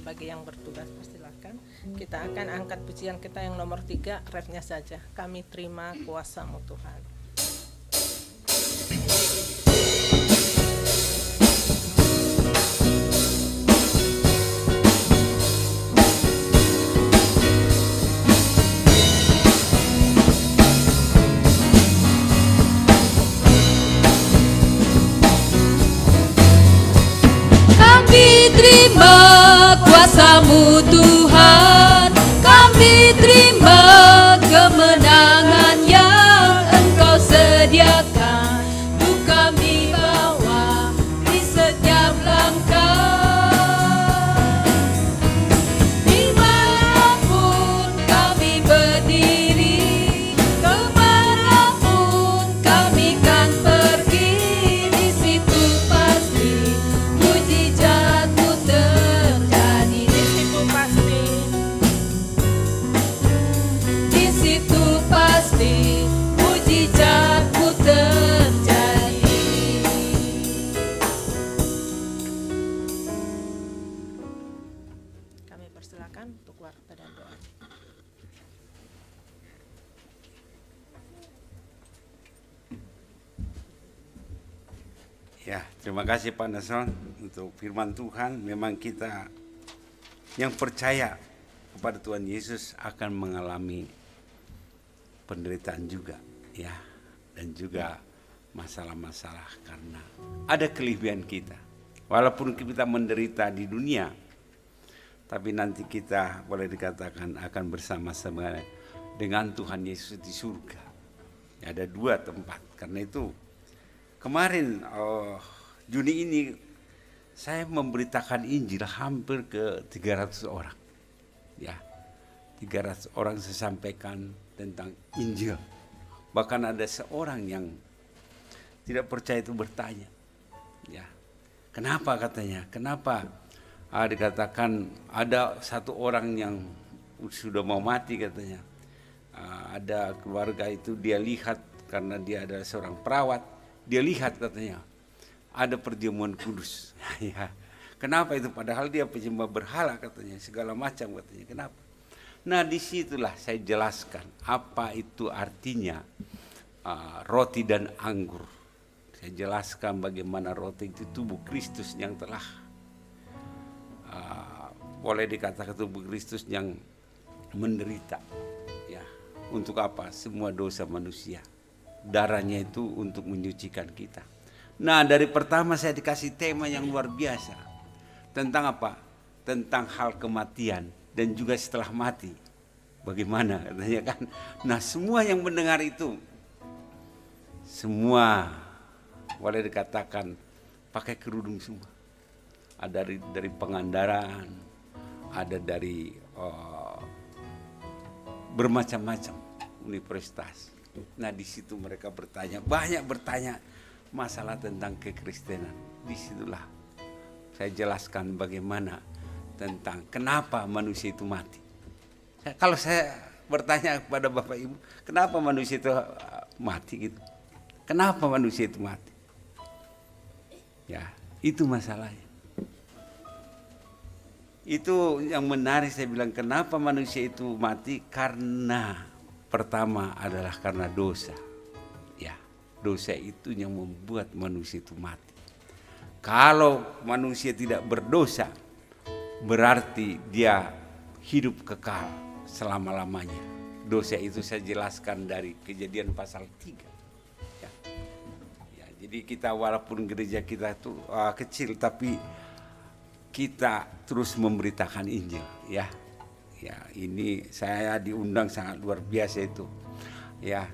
S1: Bagi yang bertugas persilakan. Kita akan angkat pujian kita yang nomor 3, refnya saja. Kami terima kuasa-Mu Tuhan.
S4: Kami terima kuasa-Mu Tuhan, kami terima kemenangan yang Engkau sediakan. Untuk kami bawa
S2: Ya, terima kasih Pak Nason untuk firman Tuhan. Memang kita yang percaya kepada Tuhan Yesus akan mengalami penderitaan juga, ya, dan juga masalah-masalah karena ada kelebihan kita. Walaupun kita menderita di dunia, tapi nanti kita boleh dikatakan akan bersama-sama dengan Tuhan Yesus di surga. Ya, ada 2 tempat. Karena itu kemarin Juni ini saya memberitakan Injil hampir ke 300 orang. Ya, 300 orang saya sampaikan tentang Injil. Bahkan ada seorang yang tidak percaya itu bertanya, ya, kenapa katanya? Kenapa dikatakan ada satu orang yang sudah mau mati katanya. Ada keluarga itu dia lihat karena dia adalah seorang perawat, dia lihat katanya ada perjamuan kudus. Ya, kenapa itu? Padahal dia penyembah berhala katanya, segala macam katanya. Kenapa? Nah, disitulah saya jelaskan apa itu artinya roti dan anggur. Saya jelaskan bagaimana roti itu tubuh Kristus yang telah boleh dikatakan tubuh Kristus yang menderita. Ya, untuk apa? Semua dosa manusia. Darahnya itu untuk menyucikan kita. Nah, dari pertama saya dikasih tema yang luar biasa. Tentang apa? Tentang hal kematian dan juga setelah mati. Bagaimana katanya kan? Nah, semua yang mendengar itu, semua boleh dikatakan pakai kerudung semua. Ada dari Pangandaran, ada dari bermacam-macam universitas. Nah, di situ mereka bertanya, banyak bertanya masalah tentang kekristenan. Disitulah saya jelaskan bagaimana tentang kenapa manusia itu mati. Kalau saya bertanya kepada Bapak Ibu, kenapa manusia itu mati gitu? Kenapa manusia itu mati? Ya, itu masalahnya. Itu yang menarik, saya bilang kenapa manusia itu mati, karena pertama adalah karena dosa. Ya, dosa itu yang membuat manusia itu mati. Kalau manusia tidak berdosa, berarti dia hidup kekal selama-lamanya. Dosa itu saya jelaskan dari Kejadian pasal 3. Ya. Ya, jadi kita walaupun gereja kita itu kecil, tapi kita terus memberitakan Injil, ya. Ya, ini saya diundang sangat luar biasa itu. Ya,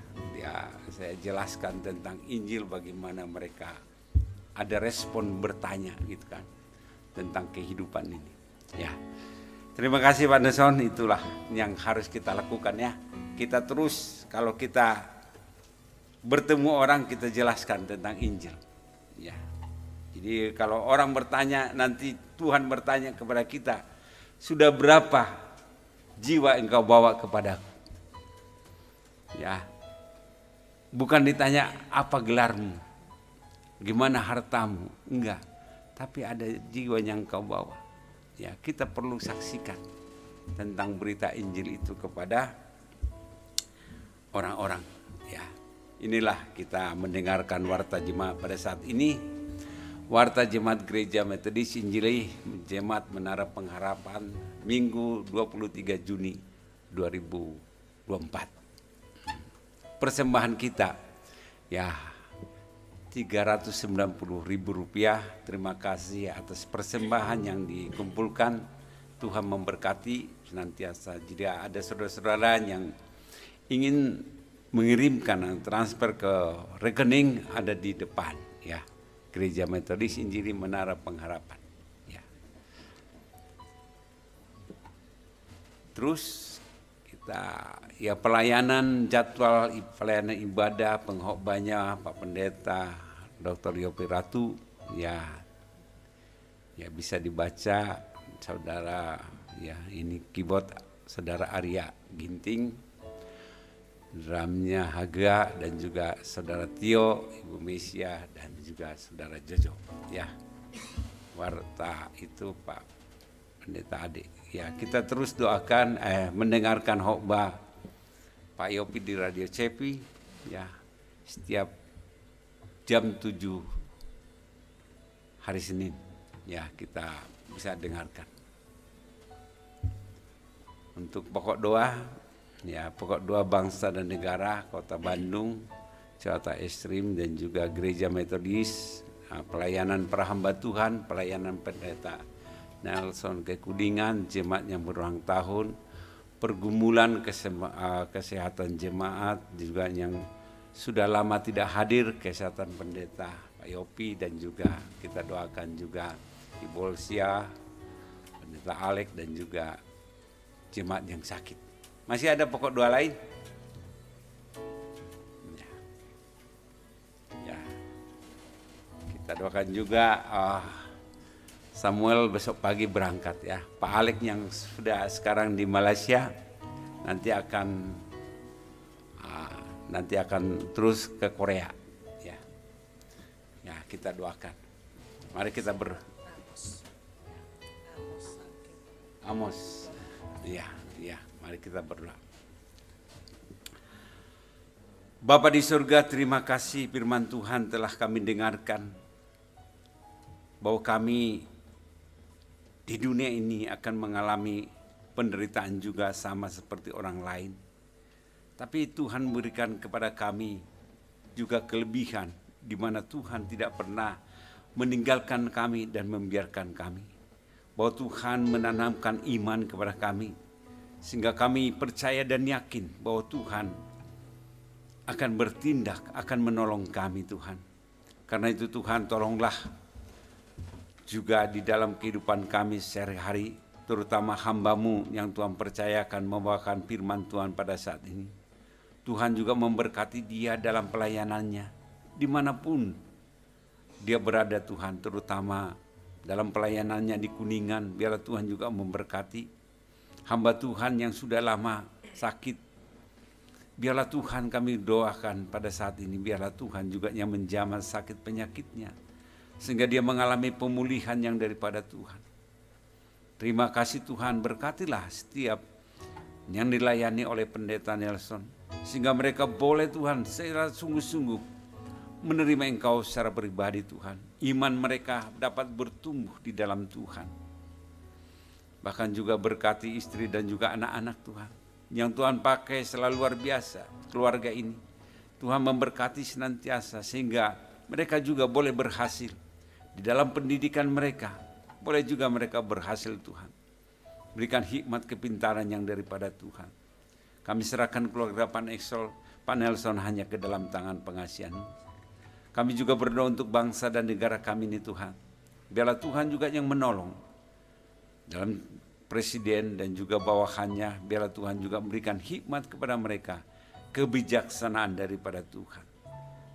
S2: saya jelaskan tentang Injil, bagaimana mereka ada respon bertanya gitu kan tentang kehidupan ini. Ya. Terima kasih Pak Nason, itulah yang harus kita lakukan ya. Kita terus kalau kita bertemu orang kita jelaskan tentang Injil. Ya. Jadi kalau orang bertanya, nanti Tuhan bertanya kepada kita, sudah berapa jiwa engkau bawa kepadaku? Ya, bukan ditanya apa gelarmu, gimana hartamu, enggak. Tapi ada jiwa yang engkau bawa. Ya, kita perlu saksikan tentang berita Injil itu kepada orang-orang. Ya, inilah kita mendengarkan warta jemaat pada saat ini. Warta Jemaat Gereja Metodis Injili Jemaat Menara Pengharapan Minggu 23 Juni 2024. Persembahan kita ya Rp390.000. Terima kasih atas persembahan yang dikumpulkan. Tuhan memberkati senantiasa. Jika ada saudara-saudara yang ingin mengirimkan transfer ke rekening, ada di depan ya. Gereja Metodis Injili Menara Pengharapan. Ya. Terus kita ya pelayanan, jadwal pelayanan ibadah, pengkhotbahnya Pak Pendeta Dr. Yopi Ratu ya bisa dibaca saudara ya, ini keyboard saudara Arya Ginting, drumnya Haga, dan juga saudara Tio, Ibu Mesia, dan juga saudara Jojo. Ya, warta itu Pak Pendeta Ade. Ya, kita terus doakan, mendengarkan khotbah Pak Yopi di Radio Cepi. Ya, setiap jam 7 hari Senin. Ya, kita bisa dengarkan. Untuk pokok doa, ya pokok doa bangsa dan negara Kota Bandung, Jakarta Ekstrim dan juga Gereja Metodis, pelayanan para hamba Tuhan, pelayanan pendeta Nelson Kekudingan, jemaat yang berulang tahun, pergumulan kesehatan jemaat juga yang sudah lama tidak hadir, kesehatan pendeta Pak Yopi, dan juga kita doakan juga Ibu Olsia, pendeta Alek, dan juga jemaat yang sakit. Masih ada pokok doa lain? Ya. Kita doakan juga Samuel besok pagi berangkat ya. Pak Alek yang sudah sekarang di Malaysia nanti akan terus ke Korea ya. Ya, kita doakan. Mari kita Amos. Ya, mari kita berdoa. Bapa di surga, terima kasih firman Tuhan telah kami dengarkan bahwa kami di dunia ini akan mengalami penderitaan juga sama seperti orang lain. Tapi Tuhan memberikan kepada kami juga kelebihan di mana Tuhan tidak pernah meninggalkan kami dan membiarkan kami. Bahwa Tuhan menanamkan iman kepada kami sehingga kami percaya dan yakin bahwa Tuhan akan bertindak, akan menolong kami Tuhan. Karena itu Tuhan, tolonglah juga di dalam kehidupan kami sehari-hari, terutama hamba-Mu yang Tuhan percayakan membawakan firman Tuhan pada saat ini. Tuhan juga memberkati dia dalam pelayanannya, dimanapun dia berada Tuhan, terutama dalam pelayanannya di Kuningan. Biarlah Tuhan juga memberkati hamba Tuhan yang sudah lama sakit. Biarlah Tuhan kami doakan pada saat ini, biarlah Tuhan juga yang menjamah sakit penyakitnya, sehingga dia mengalami pemulihan yang daripada Tuhan. Terima kasih Tuhan, berkatilah setiap yang dilayani oleh pendeta Nelson, sehingga mereka boleh Tuhan secara sungguh-sungguh menerima Engkau secara pribadi Tuhan. Iman mereka dapat bertumbuh di dalam Tuhan. Bahkan juga berkati istri dan juga anak-anak Tuhan, yang Tuhan pakai selalu luar biasa keluarga ini. Tuhan memberkati senantiasa sehingga mereka juga boleh berhasil di dalam pendidikan mereka. Boleh juga mereka berhasil Tuhan. Berikan hikmat kepintaran yang daripada Tuhan. Kami serahkan keluarga Pak Nelson hanya ke dalam tangan pengasihan. Kami juga berdoa untuk bangsa dan negara kami ini Tuhan. Biarlah Tuhan juga yang menolong dalam presiden dan juga bawahannya. Biarlah Tuhan juga memberikan hikmat kepada mereka, kebijaksanaan daripada Tuhan.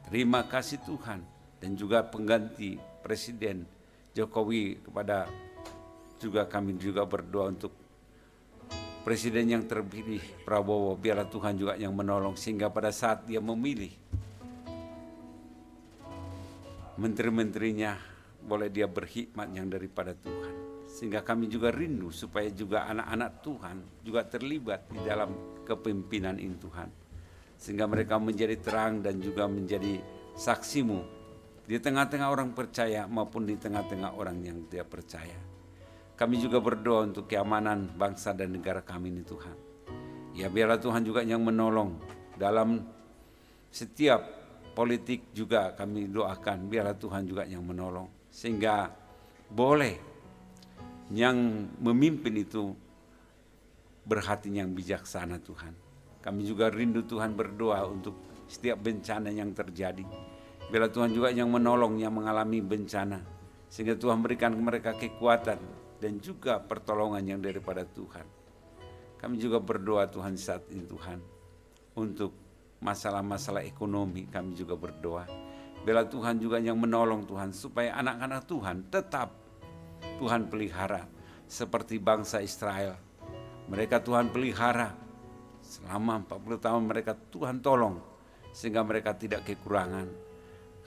S2: Terima kasih Tuhan, dan juga pengganti Presiden Jokowi, kepada juga kami juga berdoa untuk Presiden yang terpilih Prabowo. Biarlah Tuhan juga yang menolong sehingga pada saat dia memilih menteri-menterinya, boleh dia berhikmat yang daripada Tuhan. Sehingga kami juga rindu supaya juga anak-anak Tuhan juga terlibat di dalam kepemimpinan ini Tuhan. Sehingga mereka menjadi terang dan juga menjadi saksi-Mu di tengah-tengah orang percaya maupun di tengah-tengah orang yang tidak percaya. Kami juga berdoa untuk keamanan bangsa dan negara kami ini Tuhan. Ya, biarlah Tuhan juga yang menolong dalam setiap politik juga kami doakan, biarlah Tuhan juga yang menolong. Sehingga boleh yang memimpin itu berhati yang bijaksana Tuhan. Kami juga rindu Tuhan berdoa untuk setiap bencana yang terjadi. Biarlah Tuhan juga yang menolong yang mengalami bencana. Sehingga Tuhan berikan mereka kekuatan dan juga pertolongan yang daripada Tuhan. Kami juga berdoa Tuhan saat ini Tuhan untuk masalah-masalah ekonomi, kami juga berdoa. Biarlah Tuhan juga yang menolong Tuhan supaya anak-anak Tuhan tetap Tuhan pelihara seperti bangsa Israel. Mereka Tuhan pelihara selama 40 tahun, mereka Tuhan tolong sehingga mereka tidak kekurangan.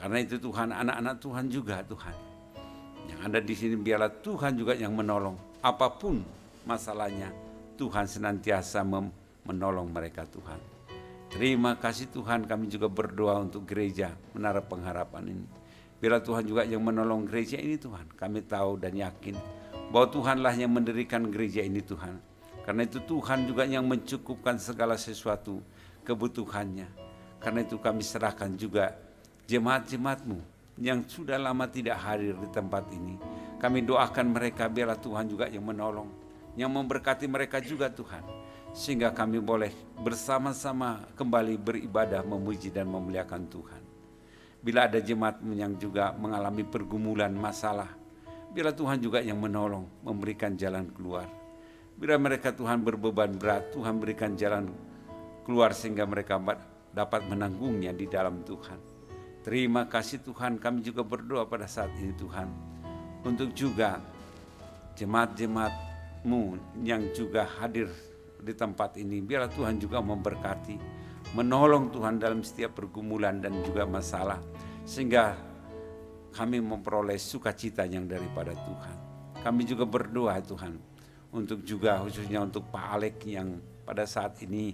S2: Karena itu Tuhan, anak-anak Tuhan juga Tuhan yang ada di sini, biarlah Tuhan juga yang menolong. Apapun masalahnya, Tuhan senantiasa menolong mereka Tuhan. Terima kasih Tuhan, kami juga berdoa untuk gereja Menara Pengharapan ini. Biarlah Tuhan juga yang menolong gereja ini Tuhan. Kami tahu dan yakin bahwa Tuhanlah yang mendirikan gereja ini Tuhan. Karena itu Tuhan juga yang mencukupkan segala sesuatu kebutuhannya. Karena itu kami serahkan juga jemaat-jemaat-Mu yang sudah lama tidak hadir di tempat ini. Kami doakan mereka, biarlah Tuhan juga yang menolong, yang memberkati mereka juga Tuhan. Sehingga kami boleh bersama-sama kembali beribadah, memuji dan memuliakan Tuhan. Bila ada jemaat-Mu yang juga mengalami pergumulan masalah, biarlah Tuhan juga yang menolong, memberikan jalan keluar. Bila mereka Tuhan berbeban berat, Tuhan berikan jalan keluar sehingga mereka dapat menanggungnya di dalam Tuhan. Terima kasih Tuhan, kami juga berdoa pada saat ini Tuhan, untuk juga jemaat-jemaat-Mu yang juga hadir di tempat ini. Biarlah Tuhan juga memberkati, menolong Tuhan dalam setiap pergumulan dan juga masalah, sehingga kami memperoleh sukacita yang daripada Tuhan. Kami juga berdoa Tuhan, untuk juga khususnya untuk Pak Alek yang pada saat ini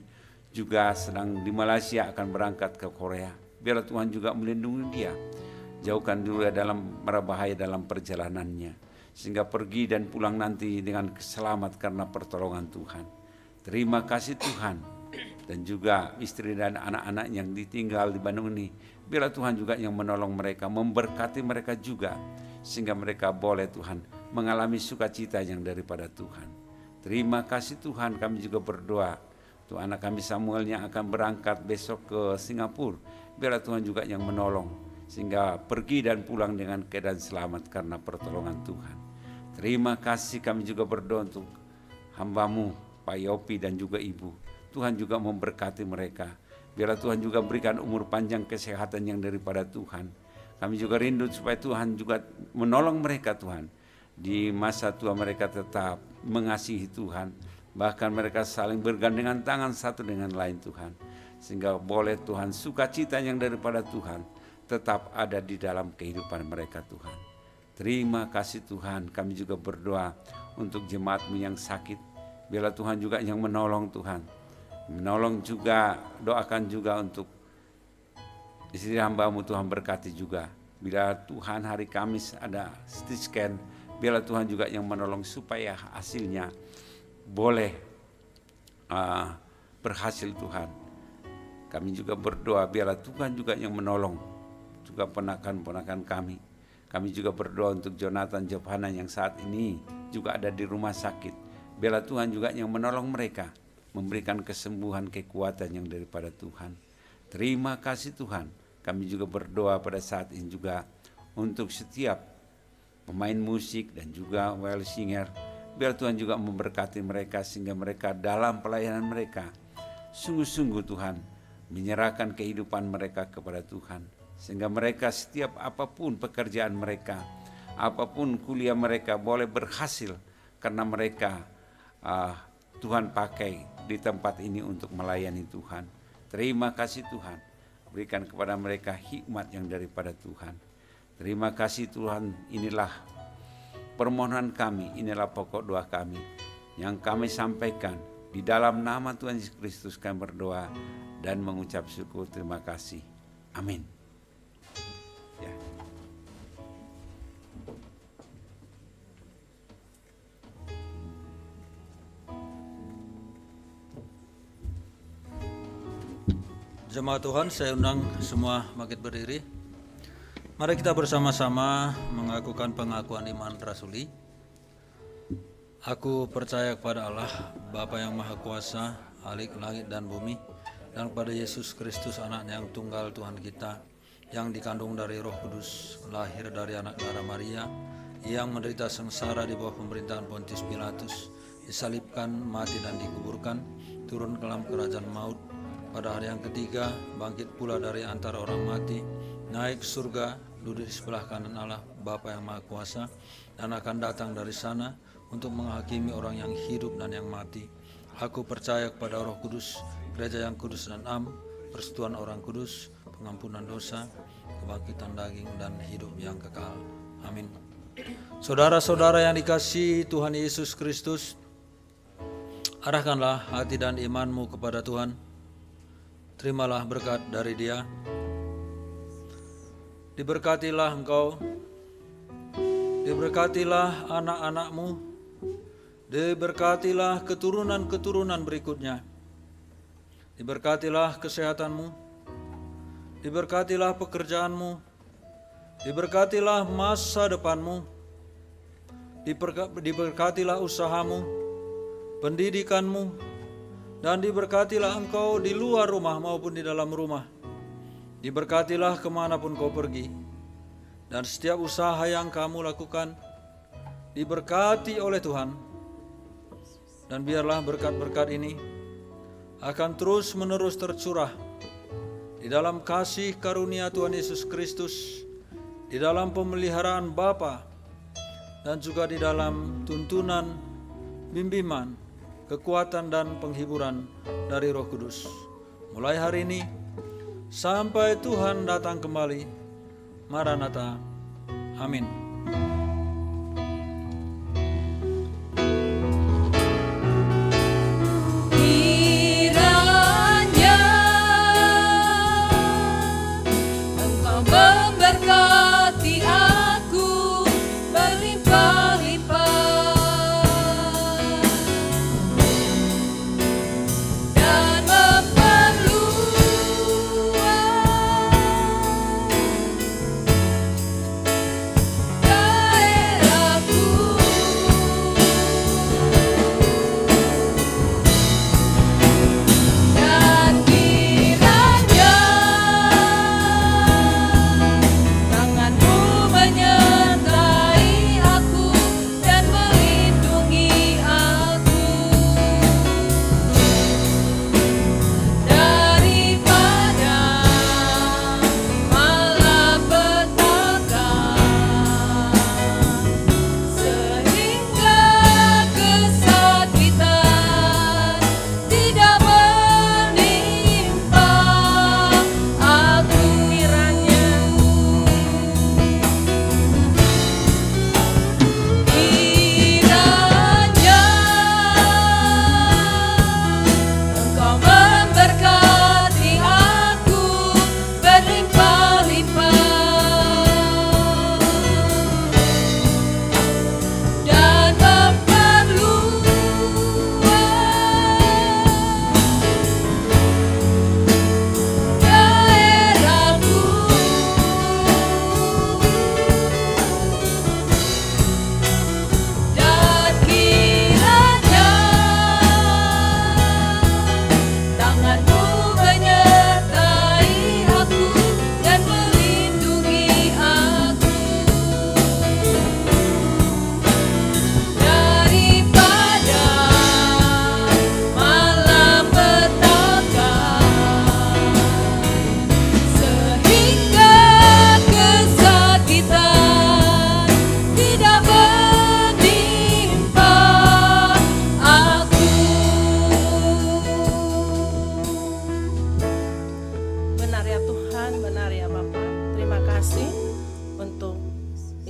S2: juga sedang di Malaysia akan berangkat ke Korea. Biarlah Tuhan juga melindungi dia, jauhkan dulu dalam bahaya dalam perjalanannya, sehingga pergi dan pulang nanti dengan selamat karena pertolongan Tuhan. Terima kasih Tuhan. Dan juga istri dan anak-anak yang ditinggal di Bandung ini, biarlah Tuhan juga yang menolong mereka, memberkati mereka juga, sehingga mereka boleh Tuhan mengalami sukacita yang daripada Tuhan. Terima kasih Tuhan. Kami juga berdoa untuk anak kami Samuel yang akan berangkat besok ke Singapura. Biarlah Tuhan juga yang menolong, sehingga pergi dan pulang dengan keadaan selamat karena pertolongan Tuhan. Terima kasih. Kami juga berdoa untuk hamba-Mu Pak Yopi dan juga Ibu. Tuhan juga memberkati mereka. Biarlah Tuhan juga berikan umur panjang, kesehatan yang daripada Tuhan. Kami juga rindu supaya Tuhan juga menolong mereka Tuhan. Di masa tua mereka tetap mengasihi Tuhan. Bahkan mereka saling bergandengan tangan satu dengan lain Tuhan. Sehingga boleh Tuhan sukacita yang daripada Tuhan tetap ada di dalam kehidupan mereka Tuhan. Terima kasih Tuhan. Kami juga berdoa untuk jemaat-Mu yang sakit. Biarlah Tuhan juga yang menolong Tuhan. Menolong juga, doakan juga untuk istri hamba-Mu Tuhan, berkati juga. Bila Tuhan hari Kamis ada CT scan, biarlah Tuhan juga yang menolong supaya hasilnya boleh berhasil Tuhan. Kami juga berdoa biarlah Tuhan juga yang menolong juga ponakan-ponakan kami. Kami juga berdoa untuk Jonathan Jovana yang saat ini juga ada di rumah sakit. Biarlah Tuhan juga yang menolong mereka, memberikan kesembuhan, kekuatan yang daripada Tuhan. Terima kasih Tuhan. Kami juga berdoa pada saat ini juga untuk setiap pemain musik dan juga well singer. Biar Tuhan juga memberkati mereka sehingga mereka dalam pelayanan mereka sungguh-sungguh Tuhan menyerahkan kehidupan mereka kepada Tuhan. Sehingga mereka setiap apapun pekerjaan mereka, apapun kuliah mereka boleh berhasil karena mereka Tuhan pakai di tempat ini untuk melayani Tuhan. Terima kasih Tuhan. Berikan kepada mereka hikmat yang daripada Tuhan. Terima kasih Tuhan. Inilah permohonan kami, inilah pokok doa kami yang kami sampaikan. Di dalam nama Tuhan Yesus Kristus kami berdoa dan mengucap syukur. Terima kasih. Amin. Ya.
S5: Jemaat Tuhan, saya undang semua bangkit berdiri. Mari kita bersama-sama mengakukan pengakuan iman rasuli. Aku percaya kepada Allah, Bapa yang Maha Kuasa, Khalik langit dan bumi, dan kepada Yesus Kristus, Anaknya yang tunggal Tuhan kita, yang dikandung dari Roh Kudus, lahir dari anak darah Maria, yang menderita sengsara di bawah pemerintahan Pontius Pilatus, disalibkan, mati dan dikuburkan, turun ke dalam kerajaan maut, pada hari yang ketiga bangkit pula dari antara orang mati, naik surga, duduk di sebelah kanan Allah Bapa yang Maha Kuasa, dan akan datang dari sana untuk menghakimi orang yang hidup dan yang mati. Aku percaya kepada Roh Kudus, gereja yang kudus dan am, persekutuan orang kudus, pengampunan dosa, kebangkitan daging dan hidup yang kekal. Amin. Saudara-saudara yang dikasihi Tuhan Yesus Kristus, arahkanlah hati dan imanmu kepada Tuhan. Terimalah berkat dari Dia. diberkatilah engkau, diberkatilah anak-anakmu, diberkatilah keturunan-keturunan berikutnya, diberkatilah kesehatanmu, diberkatilah pekerjaanmu, diberkatilah masa depanmu, diberkatilah usahamu, pendidikanmu, dan diberkatilah engkau di luar rumah maupun di dalam rumah. Diberkatilah kemanapun kau pergi, dan setiap usaha yang kamu lakukan diberkati oleh Tuhan. Dan biarlah berkat-berkat ini akan terus menerus tercurah di dalam kasih karunia Tuhan Yesus Kristus, di dalam pemeliharaan Bapa, dan juga di dalam tuntunan, bimbingan, kekuatan, dan penghiburan dari Roh Kudus. Mulai hari ini sampai Tuhan datang kembali. Maranatha. Amin.
S4: Kiranya Engkau memberkati aku berlimpah-limpah dan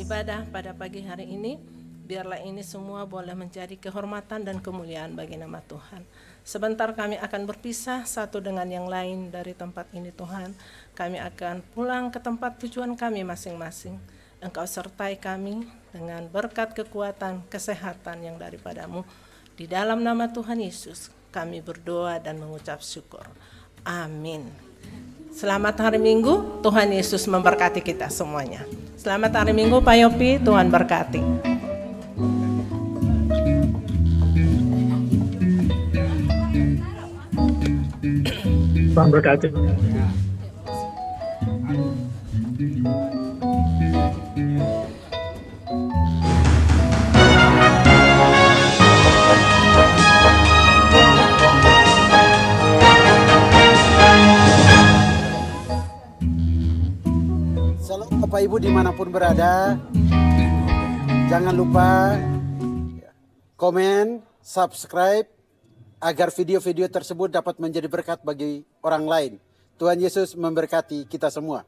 S1: ibadah pada pagi hari ini, biarlah ini semua boleh menjadi kehormatan dan kemuliaan bagi nama Tuhan. Sebentar kami akan berpisah satu dengan yang lain dari tempat ini Tuhan. Kami akan pulang ke tempat tujuan kami masing-masing. Engkau sertai kami dengan berkat kekuatan, kesehatan yang daripadamu. Di dalam nama Tuhan Yesus kami berdoa dan mengucap syukur. Amin. Selamat hari Minggu, Tuhan Yesus memberkati kita semuanya. Selamat hari Minggu Pak Yopi, Tuhan berkati.
S3: Tuhan berkati.
S7: Shalom Bapak Ibu dimanapun berada, jangan lupa komen, subscribe, agar video-video tersebut dapat menjadi berkat bagi orang lain. Tuhan Yesus memberkati kita semua.